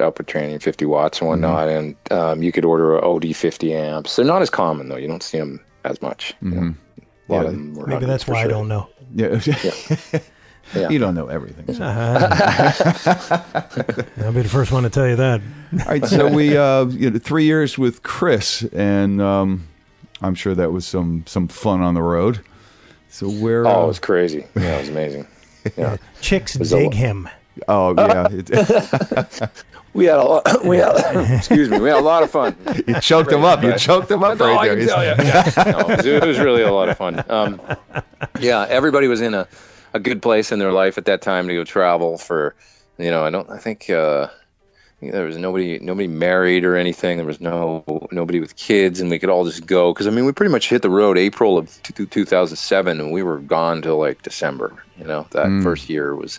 K: output training, 50 watts and whatnot, and you could order OD 50 amps. They're not as common though. You don't see them as much. You know? A lot of them were
G: maybe that's why I don't know.
H: Yeah.
K: Yeah.
H: You don't know everything. So.
G: I'll be the first one to tell you that.
H: All right, so we 3 years with Chris, and I'm sure that was some fun on the road. So where?
K: Oh, it was crazy. Yeah, it was amazing. Yeah.
G: Chicks dig him.
H: Oh yeah.
K: We had a lot. Excuse me. We had a lot of fun.
H: You choked him up. You choked him up right there.
K: I can tell you. Yeah. No, it was really a lot of fun. Yeah, everybody was in a good place in their life at that time to go travel for. I think there was nobody married or anything. There was nobody with kids, and we could all just go. Because we pretty much hit the road April of 2007, and we were gone till like December. That first year was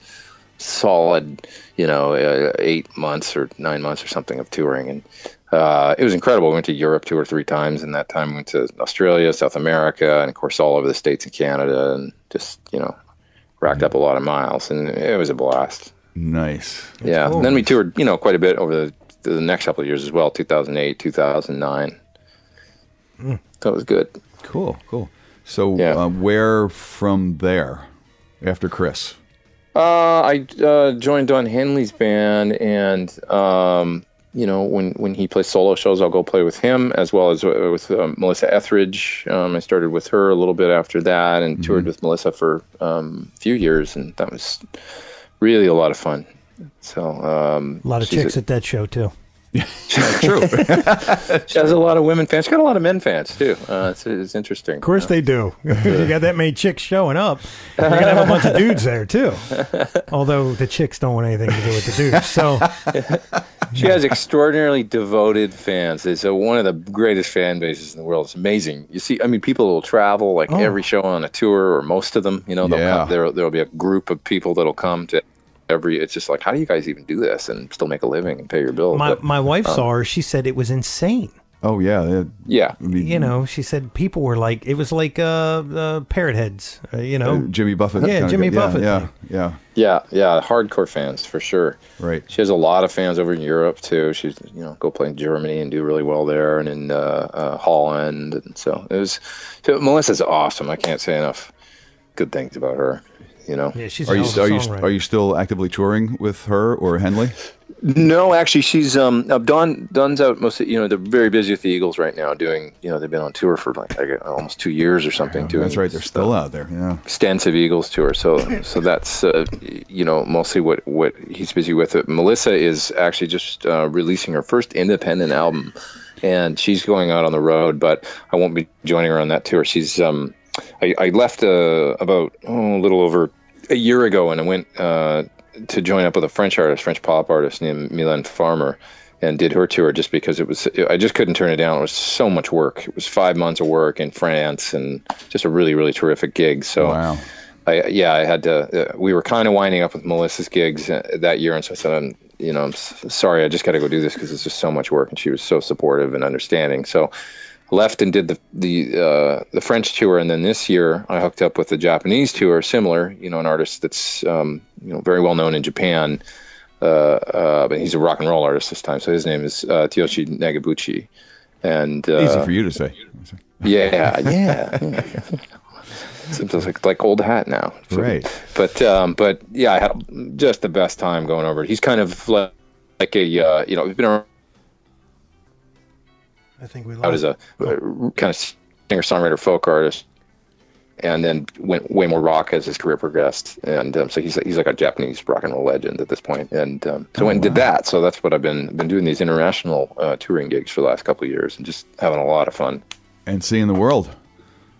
K: solid, 8 months or 9 months or something of touring, and it was incredible. We went to Europe 2 or 3 times, and that time we went to Australia, South America, and of course all over the States and Canada, and just racked up a lot of miles, and it was a blast.
H: Nice.
K: That's cool. And then we toured quite a bit over the next couple of years as well, 2008, 2009. That was good.
H: Cool. So where from there after Chris?
K: I joined Don Henley's band, and when he plays solo shows, I'll go play with him, as well as with Melissa Etheridge. I started with her a little bit after that, and toured with Melissa for a few years, and that was really a lot of fun. So
G: a lot of chicks at that show too.
H: Yeah, true.
K: She has a lot of women fans. She got a lot of men fans too. It's interesting.
G: Of course they do. You got that many chicks showing up, you're gonna have a bunch of dudes there too. Although the chicks don't want anything to do with the dudes. So
K: she has extraordinarily devoted fans. It's one of the greatest fan bases in the world. It's amazing. You see, people will travel every show on a tour, or most of them. There'll be a group of people that'll come to. It's just like, how do you guys even do this and still make a living and pay your bills?
G: My wife saw her. She said it was insane.
H: Oh yeah,
K: yeah.
G: She said people were like, it was like parrot heads.
H: Jimmy Buffett.
G: Yeah, Jimmy Buffett.
K: Yeah. Hardcore fans for sure.
H: Right.
K: She has a lot of fans over in Europe too. She's go play in Germany and do really well there, and in Holland. And so Melissa's awesome. I can't say enough good things about her.
G: Yeah, she's
H: are you still actively touring with her or Henley?
K: No, actually, she's Don's out most. They're very busy with the Eagles right now. Doing they've been on tour for almost 2 years or something.
H: That's right. They're still out there. Yeah,
K: extensive Eagles tour. So that's mostly what he's busy with. Melissa is actually just releasing her first independent album, and she's going out on the road. But I won't be joining her on that tour. She's I left about a little over a year ago, and I went to join up with a French pop artist named Mylène Farmer, and did her tour just because I just couldn't turn it down. It was so much work. It was 5 months of work in France, and just a really, really terrific gig. So
H: wow.
K: I had to, we were kind of winding up with Melissa's gigs that year. And so I said, I'm sorry, I just got to go do this because it's just so much work. And she was so supportive and understanding. So left and did the French tour, and then this year I hooked up with the Japanese tour, similar, an artist that's very well known in Japan, but he's a rock and roll artist this time. So his name is Tyoshi Nagabuchi, and
H: easy for you to say.
K: Yeah. Seems like old hat now,
H: right?
K: But yeah, I had just the best time going over. He's kind of like a he's been around.
G: I think we
K: out as a kind of singer-songwriter folk artist, and then went way more rock as his career progressed. And so he's like a Japanese rock and roll legend at this point. And so I went and did that. So that's what I've been doing, these international touring gigs for the last couple of years, and just having a lot of fun.
H: And seeing the world.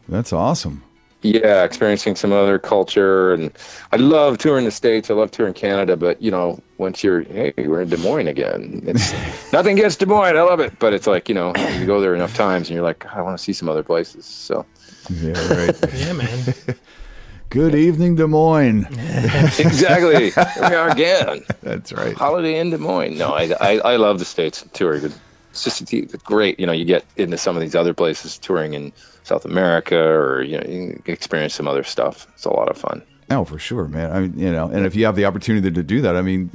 H: That's awesome.
K: Yeah, experiencing some other culture. And I love touring the States. I love touring Canada. But, once we're in Des Moines again. It's nothing against Des Moines. I love it. But it's like, you go there enough times and you're like, I want to see some other places. So.
H: Yeah, right.
G: Yeah, man.
H: Good evening, Des Moines.
K: Exactly. Here we are again.
H: That's right.
K: Holiday in Des Moines. No, I love the States touring. It's just great. You get into some of these other places touring in South America, or you experience some other stuff. It's a lot of fun.
H: Oh, for sure, man. I mean, and if you have the opportunity to do that, I mean,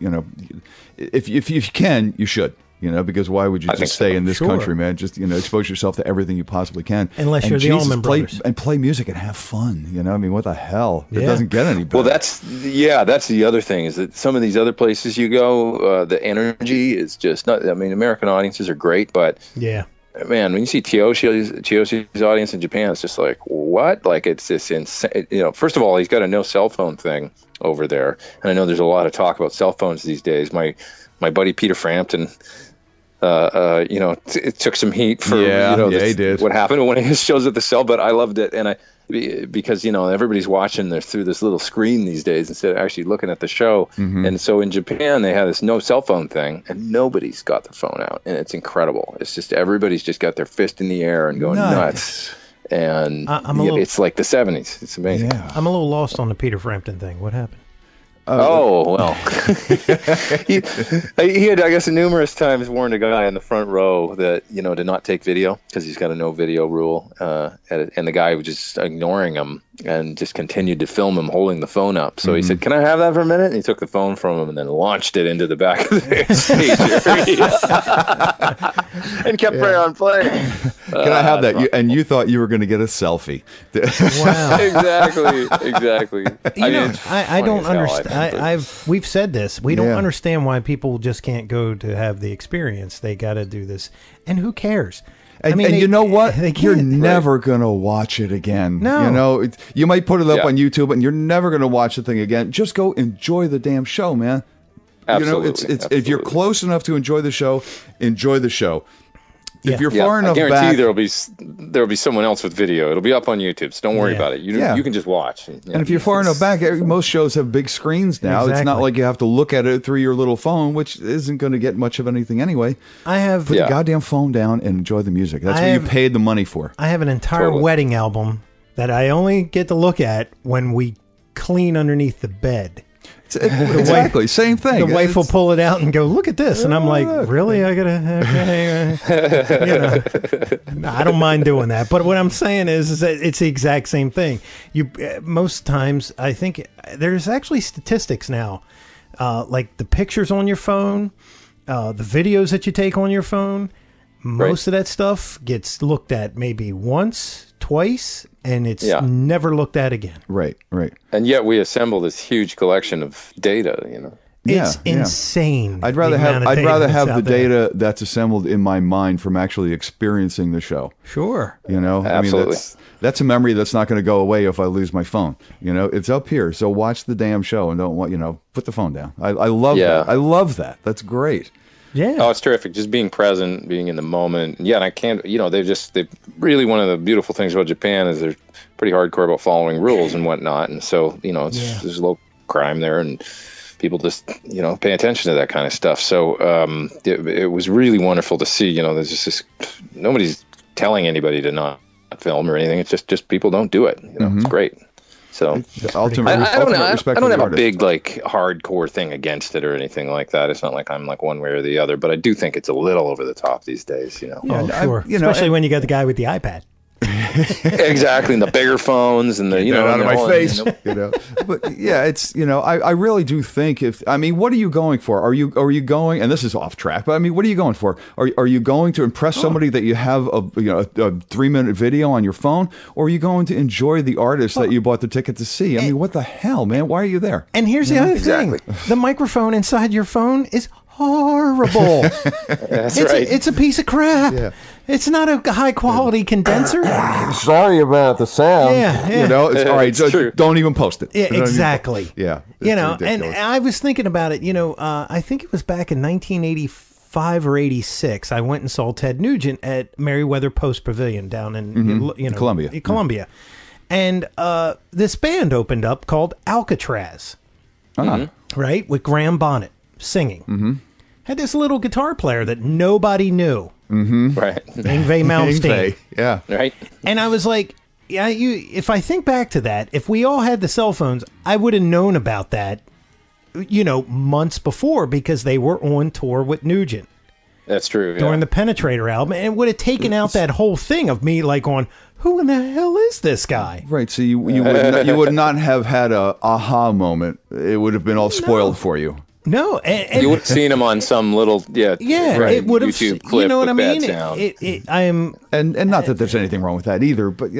H: if you can, you should. Because why would you just stay in this country, man? Just expose yourself to everything you possibly can.
G: Unless you're the Allman Brothers.
H: Play music and have fun. I mean, what the hell? It doesn't get any better.
K: Well, that's the other thing is that some of these other places you go, the energy is just not. I mean, American audiences are great, but
G: yeah,
K: man, when you see Chiyoshi's audience in Japan, it's just like what? Like it's this insane. First of all, he's got a no cell phone thing over there, and I know there's a lot of talk about cell phones these days. My buddy Peter Frampton. It took some heat for
H: he did.
K: What happened at one of his shows at the Cell, but I loved it, and because everybody's watching through this little screen these days instead of actually looking at the show. Mm-hmm. And so in Japan they have this no cell phone thing, and nobody's got their phone out, and it's incredible. It's just everybody's just got their fist in the air and going nuts. And it's like the 70s. It's amazing.
G: Yeah. I'm a little lost on the Peter Frampton thing. What happened?
K: Well, he had, I guess, numerous times warned a guy in the front row that to not take video because he's got a no video rule, and the guy was just ignoring him and just continued to film him holding the phone up. So he said, "Can I have that for a minute?" And he took the phone from him and then launched it into the back of the stage area and kept right on playing.
H: Can I have that? And you thought you were going to get a selfie.
G: Wow!
K: Exactly.
G: I don't understand. We've said this. We don't understand why people just can't go to have the experience. They got to do this, and who cares?
H: And you know what? You're never going to watch it again.
G: No.
H: You might put it up on YouTube, and you're never going to watch the thing again. Just go enjoy the damn show, man.
K: Absolutely.
H: If you're close enough to enjoy the show, enjoy the show. If you're far enough back,
K: I guarantee there'll be someone else with video. It'll be up on YouTube, so don't worry about it. You can just watch.
H: And if you're far enough back, most shows have big screens now. Exactly. It's not like you have to look at it through your little phone, which isn't going to get much of anything anyway. Put the goddamn phone down and enjoy the music. That's what you paid the money for.
G: I have an entire wedding album that I only get to look at when we clean underneath the bed.
H: Exactly, same thing.
G: The wife will pull it out and go, "Look at this," and I'm like, "Really? I gotta?" I don't mind doing that, but what I'm saying is that it's the exact same thing. Most times, I think there's actually statistics now, like the pictures on your phone, the videos that you take on your phone. Most of that stuff gets looked at maybe once, twice, and it's never looked at again.
H: Right.
K: And yet we assemble this huge collection of data,
G: It's insane.
H: I'd rather have the data that's assembled in my mind from actually experiencing the show.
G: Sure.
K: Absolutely.
H: I mean, that's a memory that's not going to go away if I lose my phone. It's up here. So watch the damn show and don't put the phone down. I love that. I love that. That's great.
G: Yeah.
K: Oh, it's terrific. Just being present, being in the moment. Yeah, and I can't, they really, one of the beautiful things about Japan is they're pretty hardcore about following rules and whatnot. And so, there's low crime there and people just, pay attention to that kind of stuff. So it was really wonderful to see, there's just this, nobody's telling anybody to not film or anything. It's just people don't do it. It's great. So I don't have a big hardcore thing against it or anything like that. It's not like I'm one way or the other, but I do think it's a little over the top these days.
G: Yeah, sure. Especially when you got the guy with the iPad.
K: Exactly, and the bigger phones and the
H: out of my face. But yeah, it's I really do think what are you going for? Are you going? And this is off track, but what are you going for? Are you going to impress somebody that you have a 3-minute video on your phone, or are you going to enjoy the artist that you bought the ticket to see? What the hell, man? Why are you there?
G: And here's the other thing: the microphone inside your phone is horrible.
K: That's right.
G: It's a piece of crap. Yeah. It's not a high quality condenser.
D: Sorry about the sound.
G: Yeah.
H: It's all right. So don't even post it.
G: Yeah, exactly.
H: Yeah.
G: And I was thinking about it. I think it was back in 1985 or 86. I went and saw Ted Nugent at Merriweather Post Pavilion down in Columbia. And this band opened up called Alcatraz. Right, with Graham Bonnet singing. Had this little guitar player that nobody knew.
K: Right.
G: Yngwie Malmsteen.
H: Yeah.
K: Right.
G: And I was like, if I think back to that, if we all had the cell phones, I would have known about that, months before because they were on tour with Nugent.
K: That's true.
G: During the Penetrator album, and it would have taken out that whole thing of me like going, who in the hell is this guy?
H: Right. So you would not have had a aha moment. It would have been all spoiled for you.
G: No, and
K: you would have seen him on some little
G: it would have.
K: YouTube clip.
G: You know what I mean?
H: And not that there's anything wrong with that either, but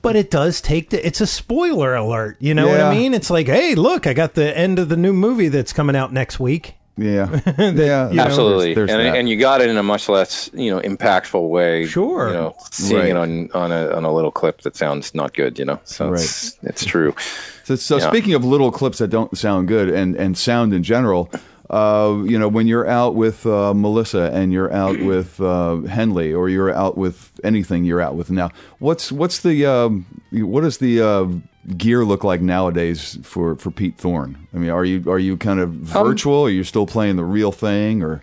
G: but it does take it's a spoiler alert. You know what I mean? It's like, hey, look, I got the end of the new movie that's coming out next week.
H: Yeah,
K: absolutely.
H: There's
K: and you got it in a much less impactful way.
G: Sure,
K: seeing it on a little clip that sounds not good. So it's true.
H: So speaking of little clips that don't sound good and sound in general, when you're out with Melissa and you're out with Henley, or you're out with anything you're out with now, what does the gear look like nowadays for Pete Thorn? I mean, are you kind of virtual? Or are you still playing the real thing, or?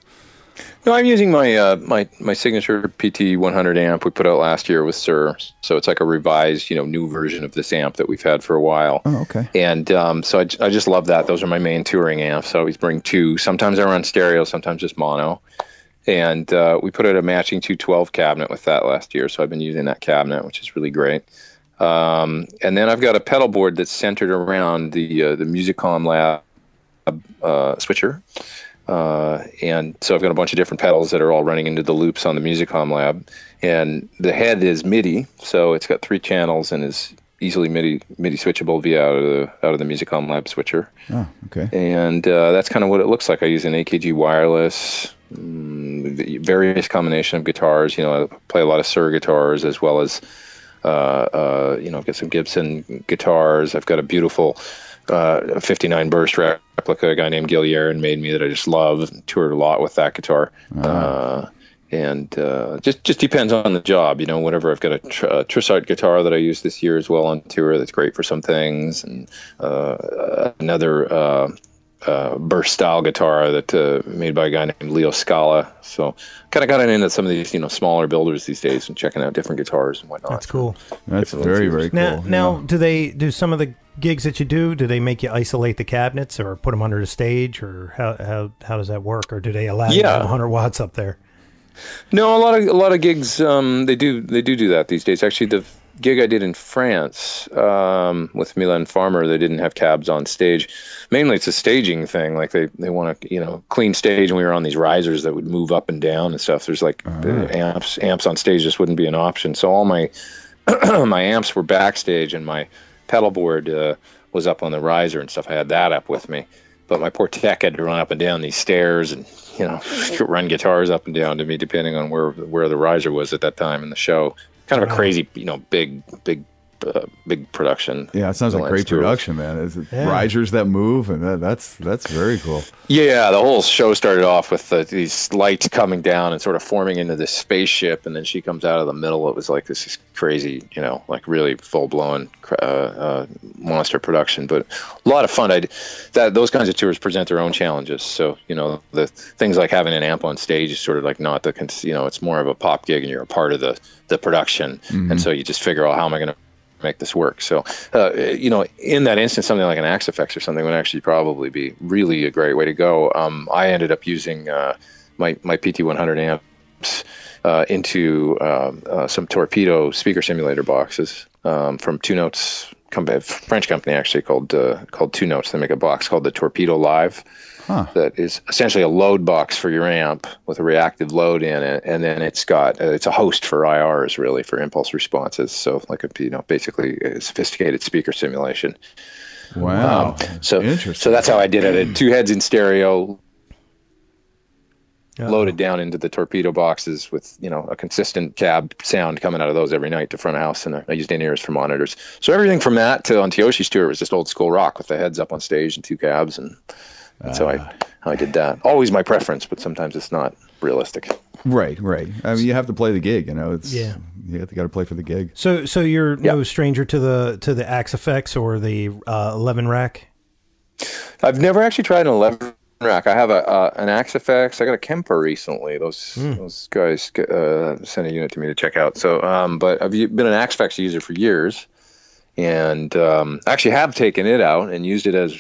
K: No, I'm using my my signature PT 100 amp we put out last year with Sir. So it's like a revised, new version of this amp that we've had for a while.
H: Oh, okay.
K: And so I just love that. Those are my main touring amps. So I always bring two. Sometimes I run stereo, sometimes just mono. And we put out a matching 212 cabinet with that last year. So I've been using that cabinet, which is really great. And then I've got a pedal board that's centered around the Musicom Lab switcher. And so I've got a bunch of different pedals that are all running into the loops on the Musicom Lab. And the head is MIDI, so it's got 3 channels and is easily MIDI switchable via out of the Musicom Lab switcher.
H: Oh, okay.
K: And that's kind of what it looks like. I use an AKG wireless, various combination of guitars. I play a lot of Sir guitars as well as I've got some Gibson guitars. I've got a beautiful 59 burst replica a guy named Gil Yaren made me that I just love. Toured a lot with that guitar. And just depends on the job, whatever. I've got a Trissart guitar that I used this year as well on tour that's great for some things, and another burst style guitar that made by a guy named Leo Scala. So kind of got into some of these smaller builders these days and checking out different guitars and whatnot.
G: That's cool.
H: That's very, very cool.
G: Now do they do some of the gigs that you do make you isolate the cabinets or put them under the stage, or how does that work, or do they allow you to have 100 watts up there?
K: No, a lot of gigs they do that these days. Actually, the gig I did in France with Milan Farmer, they didn't have cabs on stage. Mainly it's a staging thing. Like they want to clean stage, and we were on these risers that would move up and down and stuff. There's amps on stage just wouldn't be an option. So all my my amps were backstage, and my pedal board was up on the riser and stuff. I had that up with me. But my poor tech had to run up and down these stairs and, run guitars up and down to me, depending on where the riser was at that time in the show. Kind of a crazy, big production.
H: Yeah, it sounds like great production, man. Risers that move, and that's very cool.
K: Yeah, the whole show started off with these lights coming down and sort of forming into this spaceship, and then she comes out of the middle. It was like this is crazy, like really full-blown monster production, but a lot of fun. Those kinds of tours present their own challenges. So, the things like having an amp on stage is sort of like not it's more of a pop gig, and you're a part of the production,
H: Mm-hmm.
K: and so you just figure out how am I going to make this work. So, in that instance, something like an Axe-Fx or something would actually probably be really a great way to go. I ended up using my PT 100 amps into some Torpedo speaker simulator boxes from Two Notes, French company actually called Two Notes. They make a box called the Torpedo Live. That is essentially a load box for your amp with a reactive load in it, and then it's got it's a host for IRs, really, for impulse responses. So like basically a sophisticated speaker simulation.
H: Wow.
K: So that's how I did it. I had 2 heads in stereo, loaded down into the Torpedo boxes with a consistent cab sound coming out of those every night to front of house, and I used in-ears for monitors. So everything from that to on Tiyoshi's tour was just old school rock with the heads up on stage and 2 cabs, and so I did that. Always my preference, but sometimes it's not realistic.
H: Right. I mean, you have to play the gig. You got to play for the gig.
G: So you're no stranger to the Axe-Fx or the 11 rack.
K: I've never actually tried an 11 rack. I have an Axe-Fx. I got a Kemper recently. Those guys sent a unit to me to check out. So, but I've been an Axe-Fx user for years. And actually have taken it out and used it as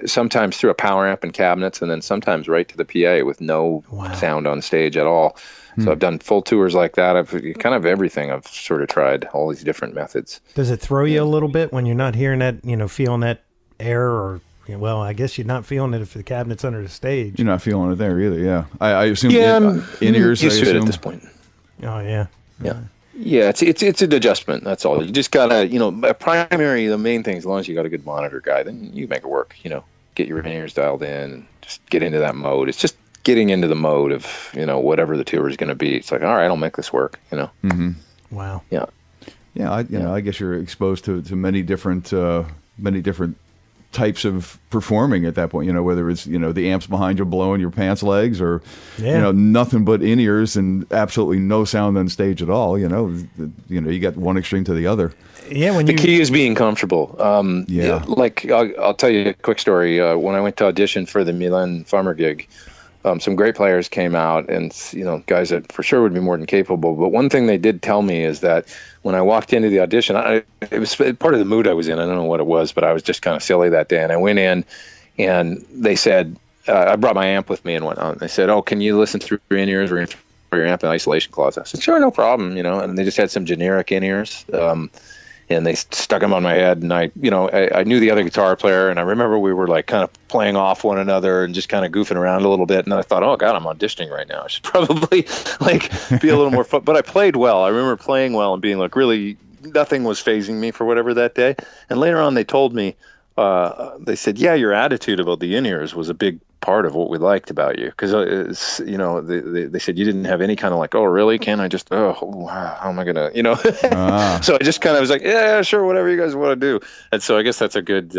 K: sometimes through a power amp and cabinets, and then sometimes right to the PA with no sound on stage at all. So I've done full tours like that. I've kind of everything. I've sort of tried all these different methods.
G: Does it throw you a little bit when you're not hearing that, feeling that air? Or, well, I guess you're not feeling it if the cabinet's under the stage.
H: You're not feeling it there either, yeah. I assume
K: I'm
H: in-ears,
K: used to it at this point.
G: Oh, yeah.
K: Yeah, it's an adjustment. That's all. You just gotta, the main thing, as long as you got a good monitor guy, then you make it work. Get your in-ears dialed in and just get into that mode. It's just getting into the mode of, whatever the tour is going to be. It's like, all right, I'll make this work,
H: Mm-hmm.
G: Wow.
K: Yeah.
H: Yeah, I guess you're exposed to many different types of performing at that point, whether it's, the amps behind you blowing your pants legs or, nothing but in-ears and absolutely no sound on stage at all, you got one extreme to the other.
G: Yeah,
K: the key is being comfortable. Like I'll tell you a quick story. When I went to audition for the Milan Farmer gig, some great players came out, and guys that for sure would be more than capable. But one thing they did tell me is that when I walked into the audition, it was part of the mood I was in. I don't know what it was, but I was just kind of silly that day. And I went in, and they said, I brought my amp with me and went on. They said, "Oh, can you listen through your in-ears or for your amp in isolation closet?" I said, "Sure, no problem." And they just had some generic in-ears. And they stuck them on my head, and I knew the other guitar player, and I remember we were like kind of playing off one another and just kind of goofing around a little bit. And I thought, oh God, I'm auditioning right now. I should probably be a little more fun. But I played well. I remember playing well and being like really nothing was phasing me for whatever that day. And later on, they told me, they said, yeah, your attitude about the in-ears was a big part of what we liked about you, because they said you didn't have any kind of like, oh really, can I just how am I gonna So I just kind of was like, yeah, sure, whatever you guys want to do. And so I guess that's a good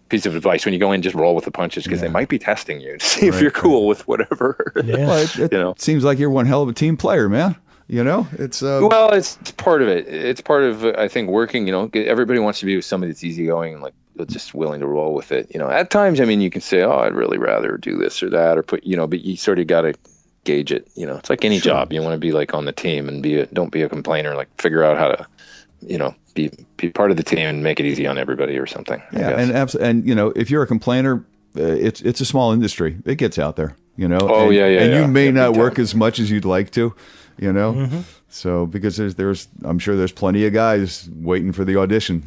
K: piece of advice when you go in, just roll with the punches, because they might be testing you to see if you're cool with whatever.
H: Well, it seems like you're one hell of a team player, man. It's
K: well, it's part of it. It's part of, I think, working. Everybody wants to be with somebody that's easygoing and like just willing to roll with it. At times, you can say, "Oh, I'd really rather do this or that," or put, but you sort of got to gauge it. It's like any job. You want to be like on the team and don't be a complainer. Like figure out how to, be part of the team and make it easy on everybody or something.
H: Yeah, and if you're a complainer, it's a small industry. It gets out there. And you may not work as much as you'd like to. So because I'm sure there's plenty of guys waiting for the audition,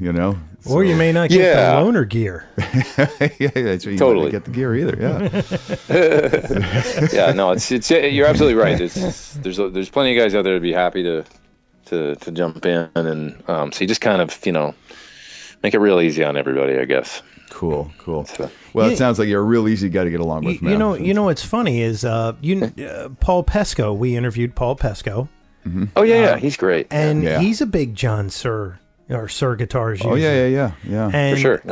G: or you may not get the loaner gear.
H: So you totally get the gear either.
K: Yeah. No, it's you're absolutely right. There's plenty of guys out there to be happy to jump in, and so you just kind of make it real easy on everybody, I guess.
H: Cool. So, well, it sounds like you're a real easy guy to get along with, man.
G: What's funny is Paul Pesco. We interviewed Paul Pesco.
H: Mm-hmm.
K: Oh yeah, he's great,
G: and he's a big John Suhr guitars user.
H: Oh yeah,
G: and,
K: for sure.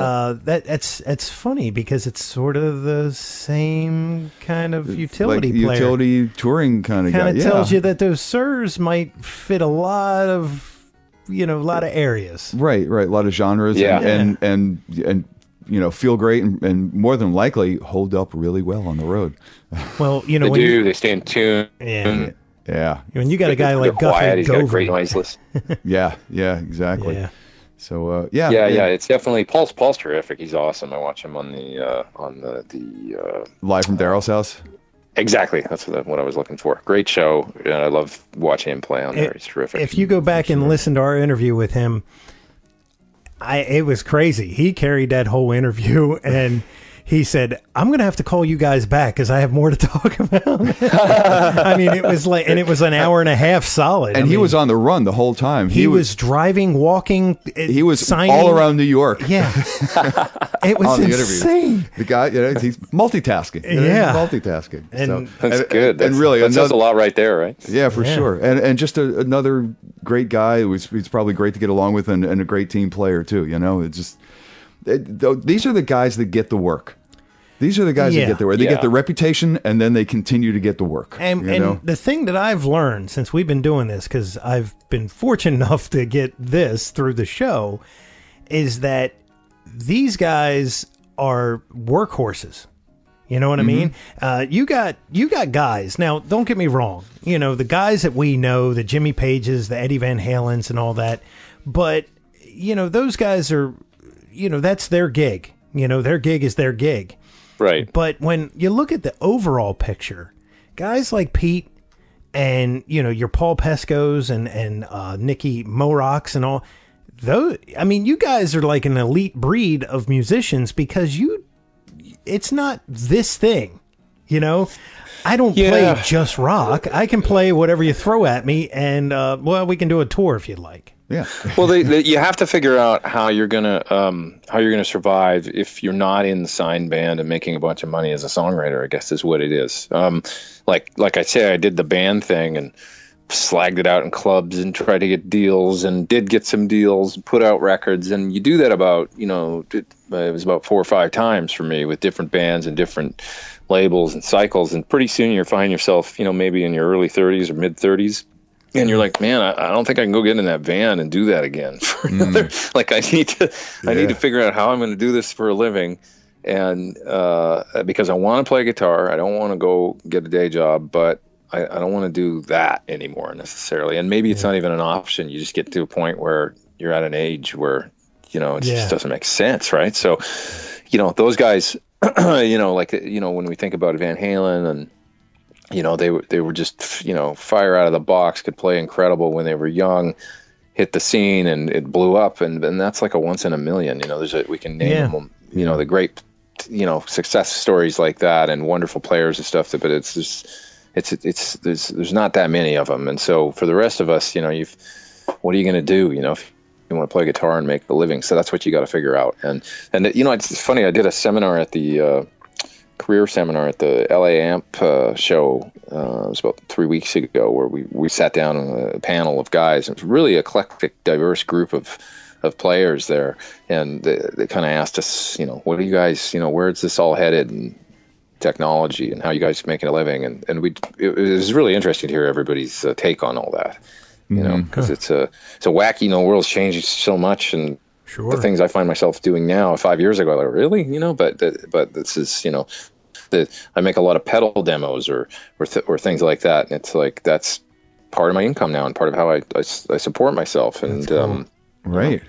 G: That's funny because it's sort of the same kind of utility player,
H: utility touring kind of guy.
G: Kind of tells you that those Suhrs might fit a lot of areas.
H: Right, a lot of genres. And feel great and more than likely hold up really well on the road.
G: Well,
K: they stay in tune.
H: Yeah.
G: When you got a guy like
K: Guthrie, he's got
G: Govan.
K: great noiseless.
H: Yeah, exactly.
G: Yeah.
H: So
K: yeah, it's definitely Paul's terrific. He's awesome. I watch him on the
H: live from Daryl's house.
K: Exactly, that's what I was looking for. Great show, and I love watching him play on there. He's terrific.
G: If you go back and listen to our interview with him, it was crazy. He carried that whole interview, and he said, "I'm going to have to call you guys back because I have more to talk about." It was it was an hour and a half solid.
H: And he was on the run the whole time.
G: He was driving, walking.
H: He was
G: signing
H: all around New York.
G: Yeah, it was insane.
H: The guy, he's multitasking. Multitasking.
K: And that's good.
H: And really,
K: that says a lot right there, right?
H: Yeah, for sure. And just another great guy. He's probably great to get along with, and a great team player too. It's just. These are the guys that get the work. These are the guys that get the work. They get the reputation, and then they continue to get the work.
G: And the thing that I've learned since we've been doing this, because I've been fortunate enough to get this through the show, is that these guys are workhorses. You know what I mean? You got guys. Now, don't get me wrong. You know, the guys that we know, the Jimmy Pages, the Eddie Van Halens and all that. But, you know, those guys are, you know, that's their gig. You know, their gig is their gig.
K: Right.
G: But when you look at the overall picture, guys like Pete and, you know, your Paul Pescos and Nicky Morocks and all, those, I mean, you guys are like an elite breed of musicians because it's not this thing, you know. I don't play just rock. I can play whatever you throw at me, and well, we can do a tour if you'd like.
H: Yeah.
K: Well, you have to figure out how you're gonna survive if you're not in the signed band and making a bunch of money as a songwriter. I guess is what it is. Like I say, I did the band thing and slagged it out in clubs and tried to get deals and did get some deals, put out records, and you do that about, you know, it was about 4 or 5 times for me with different bands and different labels and cycles, and pretty soon you find yourself, you know, maybe in your early 30s or mid 30s, and you're like, man, I don't think I can go get in that van and do that again for another. Like I need to figure out how I'm going to do this for a living, and because I want to play guitar, I don't want to go get a day job, but I don't want to do that anymore necessarily. And maybe it's not even an option. You just get to a point where you're at an age where, you know, it just doesn't make sense, right? So, you know, those guys, you know, like, you know, when we think about Van Halen and, you know, they were just, you know, fire out of the box, could play incredible when they were young, hit the scene and it blew up. And that's like a once in a million, you know, we can name them, you know, the great, you know, success stories like that and wonderful players and stuff, but it's just, there's not that many of them. And so for the rest of us, you know, what are you going to do, you know, if you want to play guitar and make a living? So that's what you got to figure out. And you know, it's funny, I did a seminar at the career seminar at the AaA Amp show. It was about 3 weeks ago, where we sat down on a panel of guys. It was really eclectic, diverse group of players there. And they kind of asked us, you know, what are you guys, you know, where's this all headed? And technology and how you guys are making a living, and it was really interesting to hear everybody's take on all that, you know, because it's a wacky, you know, the world's changed so much, and the things I find myself doing now 5 years ago, like, really, you know, but this is, you know, I make a lot of pedal demos or things like that, and it's like that's part of my income now and part of how I support myself, and
G: cool.
H: Right.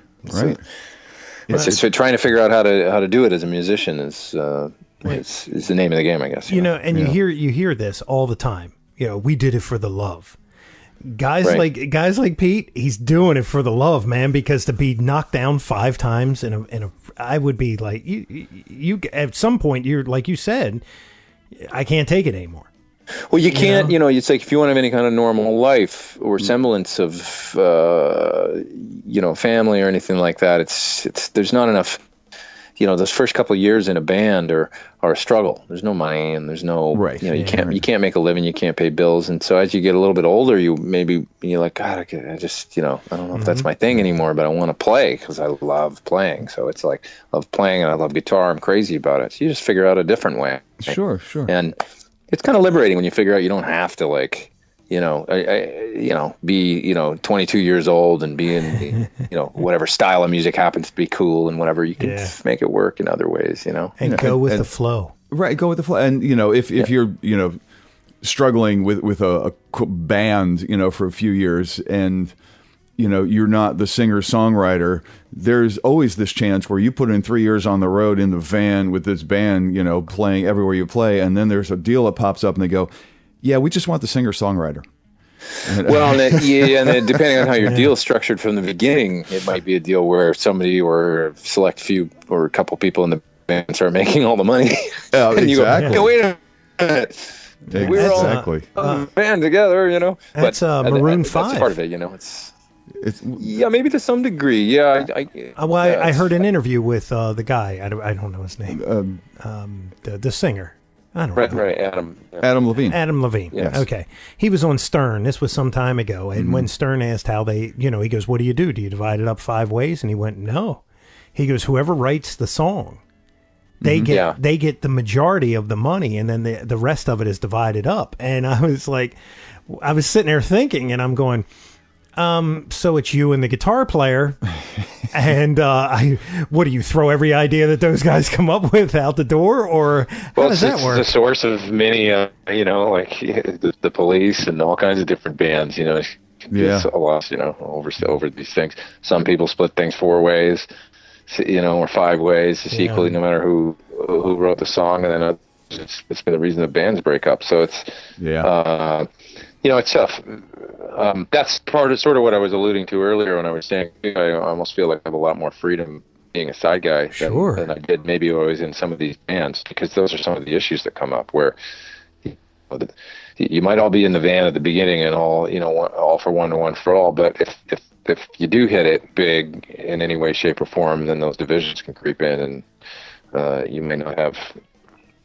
K: It's just trying to figure out how to do it as a musician is the name of the game, I guess.
G: You know, and you hear this all the time. You know, we did it for the love. Guys like Pete, he's doing it for the love, man. Because to be knocked down 5 times in a, I would be like, you at some point, you're like you said, I can't take it anymore.
K: Well, you can't. You know, it's like if you want to have any kind of normal life or semblance of, you know, family or anything like that, it's there's not enough. You know, those first couple of years in a band are a struggle. There's no money and there's no, you know, you can't make a living, you can't pay bills. And so as you get a little bit older, you're like, God, I just, you know, I don't know if that's my thing anymore, but I want to play because I love playing. So it's like, I love playing and I love guitar. I'm crazy about it. So you just figure out a different way.
H: Sure.
K: And it's kind of liberating when you figure out you don't have to, like, you know, be, you know, 22 years old and be in, you know, whatever style of music happens to be cool and whatever, you can make it work in other ways, you know.
G: And go with the flow.
H: Right, go with the flow. And, you know, if you're, you know, struggling with a band, you know, for a few years and, you know, you're not the singer-songwriter, there's always this chance where you put in 3 years on the road in the van with this band, you know, playing everywhere you play, and then there's a deal that pops up and they go, yeah, we just want the singer-songwriter.
K: Well, and then depending on how your deal is structured from the beginning, it might be a deal where somebody or a select few or a couple people in the band start making all the money.
H: Oh,
K: and
H: exactly.
K: You go, wait a minute. We're all a band together, you know.
G: That's Maroon 5.
K: That's part of it, you know. It's maybe to some degree. Yeah.
G: I heard an interview with the guy. I don't know his name. The singer. I don't know.
K: Right, Adam. Yeah.
H: Adam Levine.
G: Adam Levine.
H: Yes.
G: Okay. He was on Stern. This was some time ago. And when Stern asked how they, you know, he goes, what do you do? Do you divide it up 5 ways? And he went, no. He goes, whoever writes the song, they get the majority of the money, and then the rest of it is divided up. And I was like, I was sitting there thinking, and I'm going, So it's you and the guitar player, and what do you throw every idea that those guys come up with out the door, or how does that work?
K: It's the source of many, like the Police and all kinds of different bands. It's a lot, over these things. Some people split things 4 ways, or 5 ways. It's equally, no matter who wrote the song, and then it's been the reason the bands break up. So it's it's tough. That's sort of what I was alluding to earlier when I was saying I almost feel like I have a lot more freedom being a side guy than I did maybe when I was in some of these bands, because those are some of the issues that come up where you might all be in the van at the beginning and all for one and one for all, but if you do hit it big in any way, shape, or form, then those divisions can creep in, and you may not have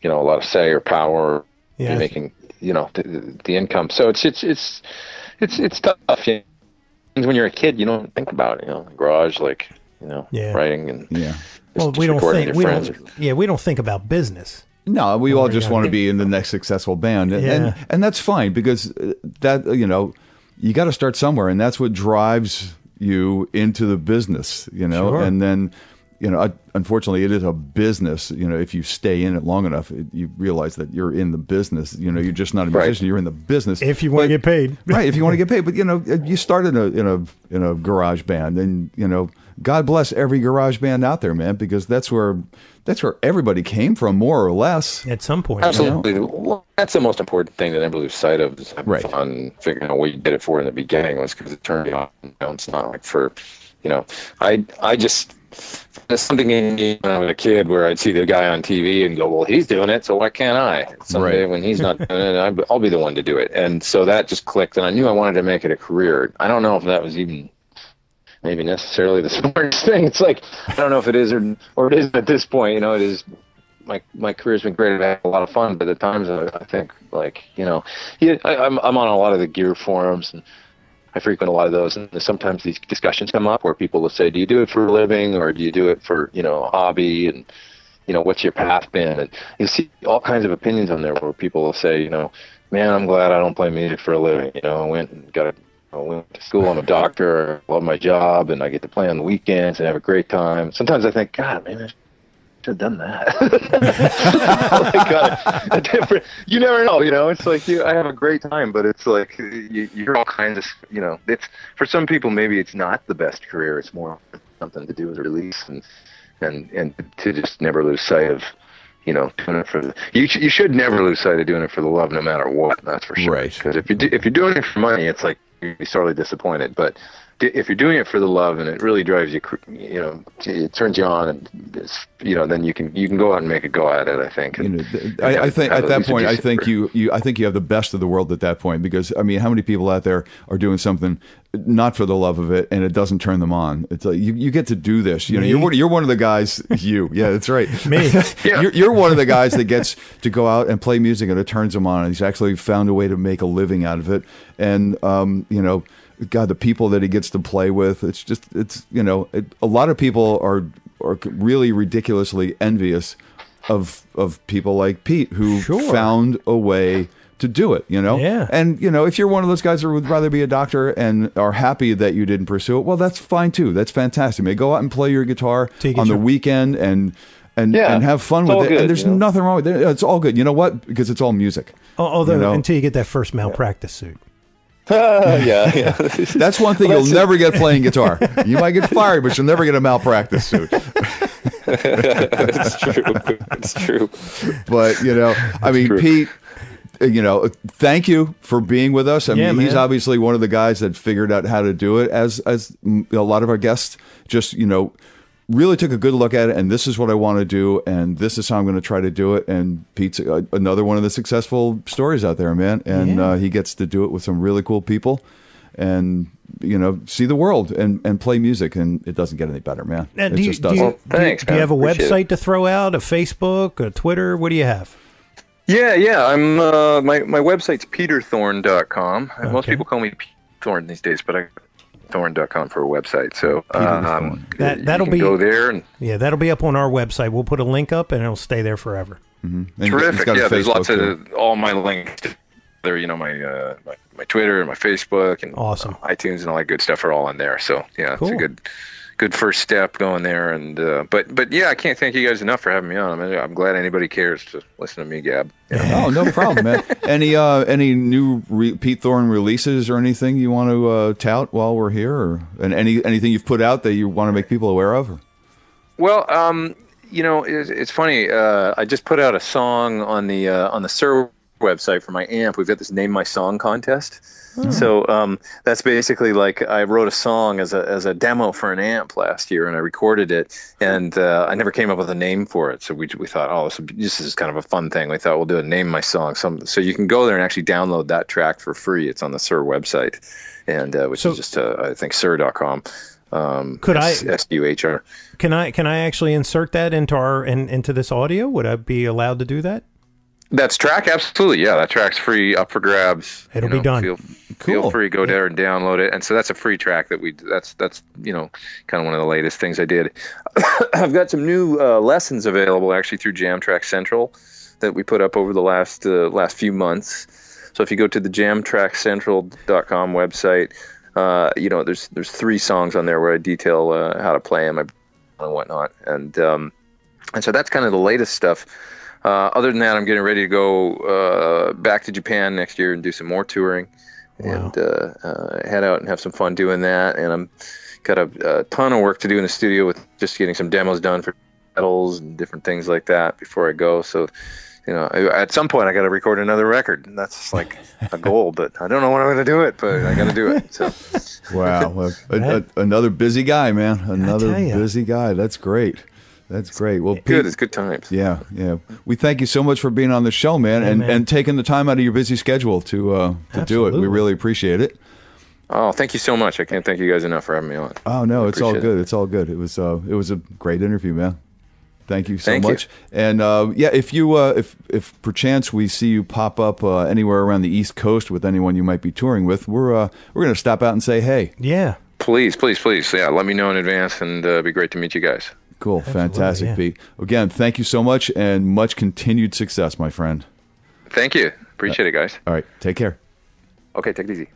K: a lot of say or power in making the income. So it's tough. When you're a kid, you don't think about it. Garage, writing and
G: Well, we don't think about business.
H: No, we all just want to be in the next successful band, and that's fine, because that you got to start somewhere, and that's what drives you into the business, and then. Unfortunately, it is a business. If you stay in it long enough, you realize that you're in the business. You're just not a musician. You're in the business.
G: If you want to get paid,
H: right? If you want to get paid, but you started in a garage band, and God bless every garage band out there, man, because that's where everybody came from, more or less,
G: at some point.
K: Absolutely. Well, that's the most important thing to never lose sight of, is having fun, figuring out what you did it for in the beginning was because it turned you on. It's not like for, I just. There's something in me when I was a kid where I'd see the guy on TV and go, well, he's doing it, so why can't I? Someday when he's not doing it, I'll be the one to do it. And so that just clicked, and I knew I wanted to make it a career. I don't know if that was even maybe necessarily the smartest thing. It's like, I don't know if it is or it isn't at this point. It is. My career's been great. I've had a lot of fun, but at times I think, I'm on a lot of the gear forums, and I frequent a lot of those, and sometimes these discussions come up where people will say, do you do it for a living, or do you do it for, a hobby, and, what's your path been? And you see all kinds of opinions on there where people will say, man, I'm glad I don't play music for a living. I went to school, I'm a doctor, I love my job, and I get to play on the weekends and have a great time. Sometimes I think, God, maybe I should have done that. A different, you never know, it's like I have a great time, but it's like you hear all kinds of, it's, for some people maybe it's not the best career, it's more something to do with release and to just never lose sight of doing it for you should never lose sight of doing it for the love, no matter what. That's for sure. Right. Because if you're doing it for money, it's like you'd be sorely disappointed. But if you're doing it for the love and it really drives you, it turns you on, and then you can go out and make a go at it. I think.
H: I think at that point, I think you have the best of the world at that point, because how many people out there are doing something not for the love of it, and it doesn't turn them on? It's like you get to do this. You're one of the guys. Yeah, that's right. Me. You're one of the guys that gets to go out and play music, and it turns him on, and he's actually found a way to make a living out of it. And God, the people that he gets to play with, a lot of people are really ridiculously envious of people like Pete, who found a way to do it, Yeah. And, if you're one of those guys that would rather be a doctor and are happy that you didn't pursue it, well, that's fine too. That's fantastic. Go out and play your guitar on the weekend and have fun with it. Good, and there's nothing wrong with it. It's all good. You know what? Because it's all music.
G: Although, until you get that first malpractice suit.
K: Yeah.
H: That's one thing you'll never get playing guitar. You might get fired, but you'll never get a malpractice suit.
K: It's true.
H: But, Pete, thank you for being with us. He's obviously one of the guys that figured out how to do it, as a lot of our guests just, really took a good look at it, and this is what I want to do, and this is how I'm going to try to do it. And Pete's another one of the successful stories out there, man. And he gets to do it with some really cool people, and see the world and play music, and it doesn't get any better, man. It just doesn't.
K: Thanks.
G: Do you have a website to throw out, a Facebook, a Twitter? What do you have?
K: Yeah. I'm my website's peterthorn.com. Okay. Most people call me Pete Thorn these days, but Thorn.com for a website. So that'll be go there, and
G: that'll be up on our website. We'll put a link up, and it'll stay there forever.
K: Mm-hmm. Terrific. There's lots of all my links my Twitter and my Facebook and
G: awesome.
K: iTunes and all that good stuff are all on there. So yeah,
G: cool.
K: It's a good first step going there. And but yeah, I can't thank you guys enough for having me on. I'm glad anybody cares to listen to me gab.
H: Yeah. Oh, no problem, man. Any new Pete Thorn releases or anything you want to tout while we're here, or anything you've put out that you want to make people aware of? Or?
K: Well, it's funny. I just put out a song on the Sir website for my amp. We've got this Name My Song contest. Oh. So that's basically like I wrote a song as a demo for an amp last year, and I recorded it, and I never came up with a name for it. So we thought, oh, this is kind of a fun thing. We thought we'll do a Name My Song. So you can go there and actually download that track for free. It's on the Sir website, and which is just I think sir.com.
G: Could I
K: SUHR?
G: Can I actually insert that into this audio? Would I be allowed to do that?
K: That's track, absolutely. Yeah, that track's free, up for grabs.
G: It'll be done.
K: Feel free, go there and download it. And so that's a free track that's kind of one of the latest things I did. I've got some new lessons available actually through Jamtrack Central that we put up over the last few months. So if you go to the jamtrackcentral.com website, there's 3 songs on there where I detail how to play them and whatnot. And so that's kind of the latest stuff. Other than that, I'm getting ready to go back to Japan next year and do some more touring. Wow. And head out and have some fun doing that. And I'm got a ton of work to do in the studio with just getting some demos done for pedals and different things like that before I go. So, at some point I got to record another record, and that's like a goal. But I don't know when I'm going to do it, but I got to do it. So,
H: wow, well, another busy guy, man. Another busy guy. That's great. That's great. Well, Pete,
K: it's good times.
H: Yeah. We thank you so much for being on the show, man, and taking the time out of your busy schedule to do it. We really appreciate it.
K: Oh, thank you so much. I can't thank you guys enough for having me on.
H: Oh no, it's all good. It's all good. It was a great interview, man. Thank you so much. And if you if perchance we see you pop up anywhere around the East Coast with anyone you might be touring with, we're going to stop out and say hey.
G: Yeah.
K: Please. Yeah, let me know in advance, and it'd be great to meet you guys.
H: Cool. Absolutely, fantastic, Pete. Again, thank you so much, and much continued success, my friend.
K: Thank you. Appreciate it, guys.
H: All right. Take care.
K: Okay, take it easy.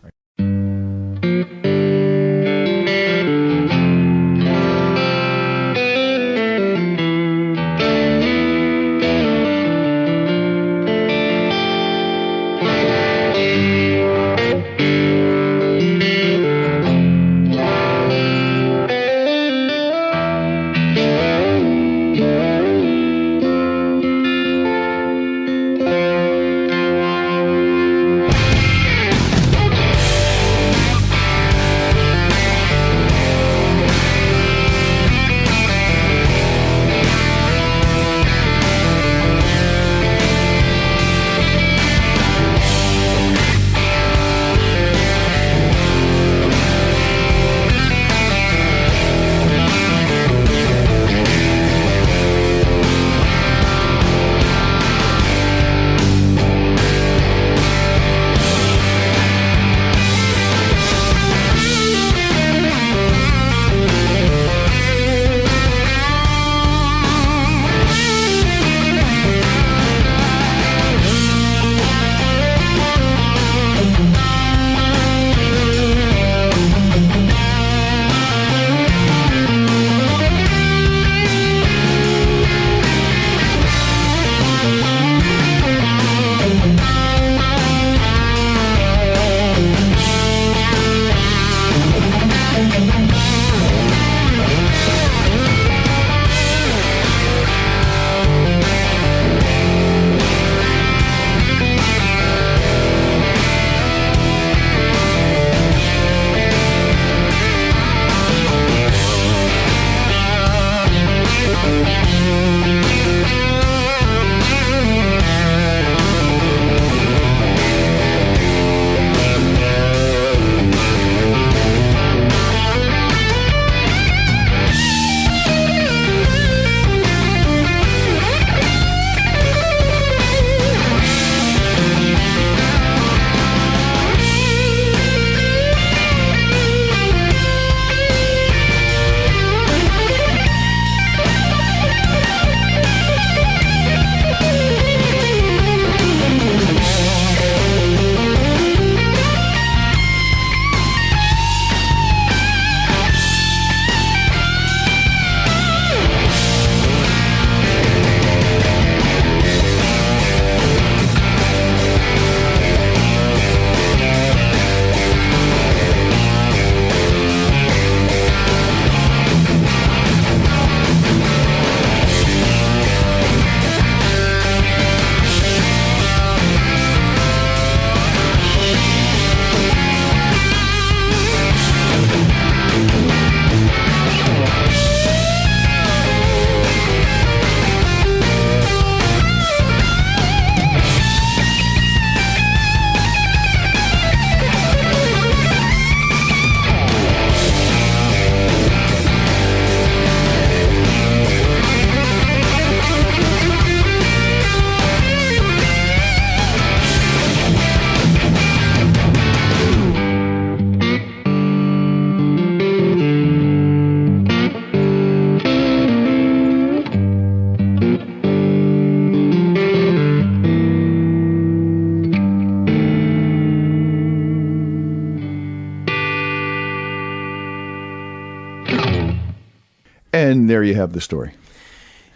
H: And there you have the story.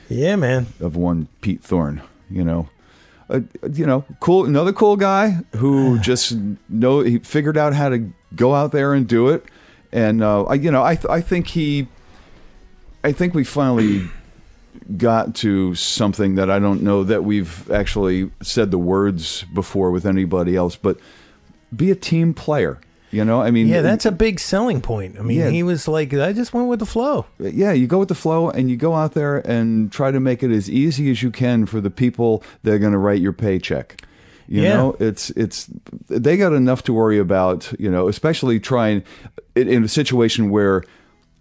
G: Yeah, man.
H: Of one Pete Thorn, cool. Another cool guy who just he figured out how to go out there and do it. And I think we finally got to something that I don't know that we've actually said the words before with anybody else, but be a team player.
G: Yeah, that's a big selling point. I mean, he was like, I just went with the flow.
H: Yeah, you go with the flow, and you go out there and try to make it as easy as you can for the people that are going to write your paycheck. You know, it's they got enough to worry about. Especially trying in a situation where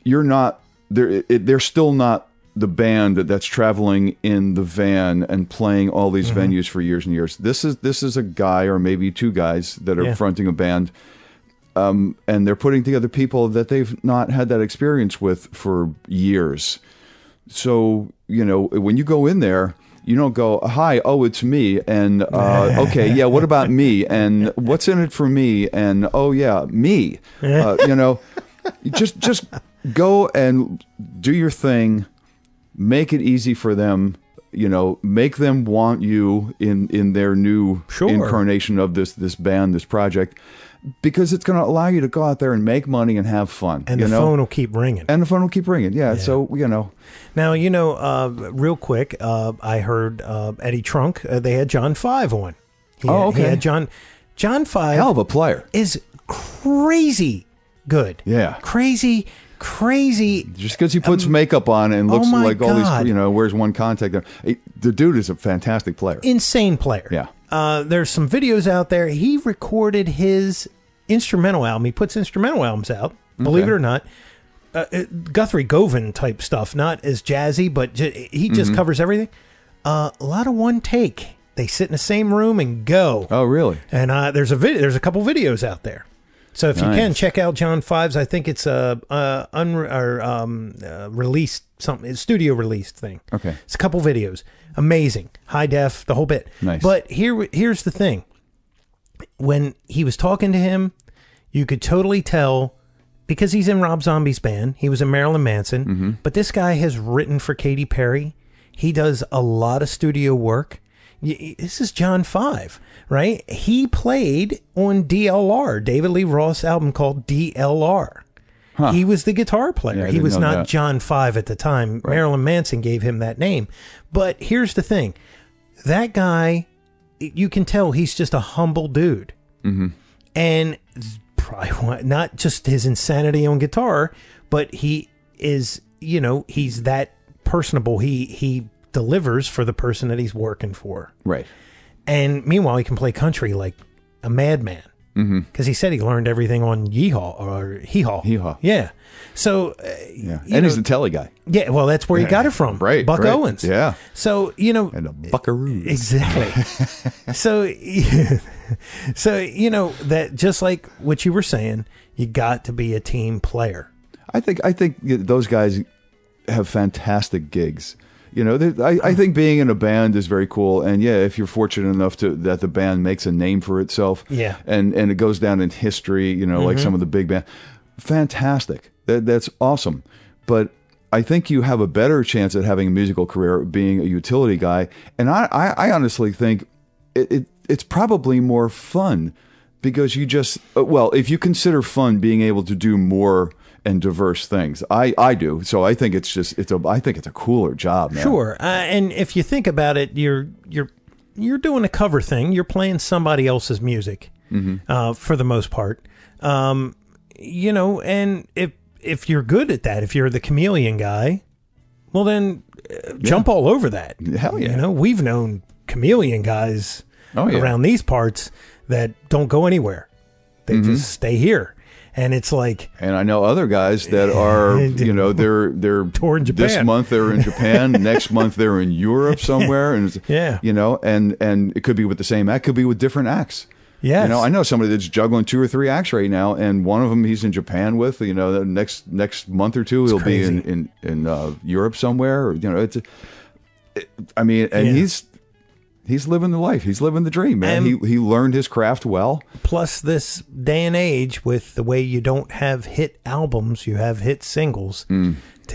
H: you're not there. They're still not the band that's traveling in the van and playing all these venues for years and years. This is a guy or maybe two guys that are fronting a band. And they're putting together people that they've not had that experience with for years. So, when you go in there, you don't go, hi, oh, it's me. And, okay, yeah, what about me? And what's in it for me? And, oh, yeah, me. Just go and do your thing. Make it easy for them. Make them want you in their new incarnation of this band, this project. Because it's going to allow you to go out there and make money and have fun.
G: And the phone will keep ringing.
H: Yeah. So,
G: Now, real quick, I heard Eddie Trunk, they had John Five on. He had John Five.
H: Hell of a player.
G: Is crazy good.
H: Yeah.
G: Crazy.
H: Just because he puts makeup on and looks like all these, wears one contact. The dude is a fantastic player.
G: Insane player.
H: Yeah.
G: There's some videos out there. He recorded his instrumental album. He puts instrumental albums out, believe it or not. Guthrie Govan type stuff, not as jazzy, but he just covers everything. A lot of one take. They sit in the same room and go.
H: Oh, really?
G: And there's a couple videos out there. So if you can check out John Five's, I think it's a released something, a studio released thing.
H: Okay,
G: it's a couple videos, amazing, high def, the whole bit.
H: Nice.
G: But here's the thing: when he was talking to him, you could totally tell because he's in Rob Zombie's band. He was in Marilyn Manson, but this guy has written for Katy Perry. He does a lot of studio work. This is John Five, right? He played on DLR, David Lee Roth's album called DLR. Huh. He was the guitar player. He was not John Five at the time. Right. Marilyn Manson gave him that name. But here's the thing. That guy, you can tell he's just a humble dude. And probably not just his insanity on guitar, but he is, he's that personable. He delivers for the person that he's working for.
H: Right.
G: And meanwhile, he can play country like a madman. Because he said he learned everything on Yeehaw or Hee-Haw. Yeah. So,
H: and he's a telly guy.
G: Yeah, well, that's where he got it from.
H: Right.
G: Buck Owens.
H: Yeah.
G: So,
H: And a buckaroos.
G: Exactly. So, that just like what you were saying, you got to be a team player.
H: I think those guys have fantastic gigs. I think being in a band is very cool, and if you're fortunate enough that the band makes a name for itself, and it goes down in history, like some of the big bands, fantastic. That's awesome. But I think you have a better chance at having a musical career being a utility guy, and I honestly think it's probably more fun because you just if you consider fun being able to do more and diverse things. I do. So I think it's a cooler job, man.
G: Sure. And if you think about it, you're doing a cover thing. You're playing somebody else's music for the most part. And if you're good at that, if you're the chameleon guy, well then jump all over that.
H: Hell yeah.
G: We've known chameleon guys around these parts that don't go anywhere. They just stay here. And it's like,
H: and I know other guys that are, they're
G: touring Japan.
H: This month they're in Japan, next month they're in Europe somewhere, and and it could be with the same act, could be with different acts.
G: Yes.
H: I know somebody that's juggling 2 or 3 acts right now, and one of them he's in Japan with. The next month or two he'll be in Europe somewhere. He's living the life. He's living the dream, man. He learned his craft well.
G: Plus, this day and age, with the way you don't have hit albums, you have hit singles.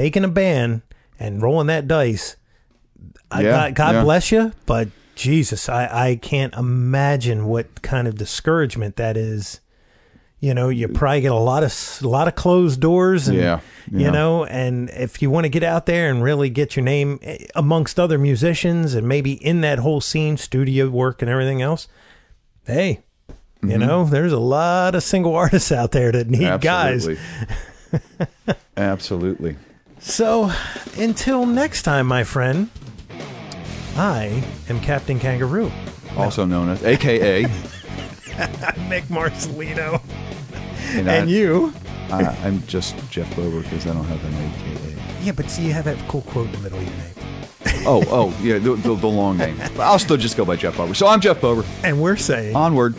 G: taking a band and rolling that dice. God bless you, but Jesus, I can't imagine what kind of discouragement that is. You know, you probably get a lot of closed doors, and you know, and if you want to get out there and really get your name amongst other musicians and maybe in that whole scene, studio work and everything else, hey, you know, there's a lot of single artists out there that need guys.
H: Absolutely.
G: So, until next time, my friend, I am Captain Kangaroo,
H: also known as AKA
G: Mick Marcelino. And you?
H: I'm just Jeff Bober because I don't have an AKA.
G: Yeah, but see, you have that cool quote in the middle of your name.
H: oh, yeah, the long name. But I'll still just go by Jeff Bober. So I'm Jeff Bober.
G: And we're saying...
H: Onward.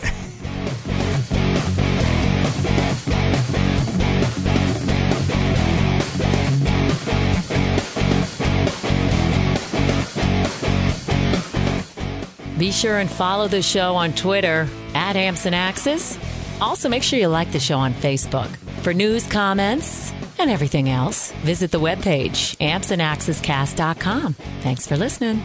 F: Be sure and follow the show on Twitter @AmpsandAxes. Also, make sure you like the show on Facebook. For news, comments, and everything else, visit the webpage ampsandaxescast.com. Thanks for listening.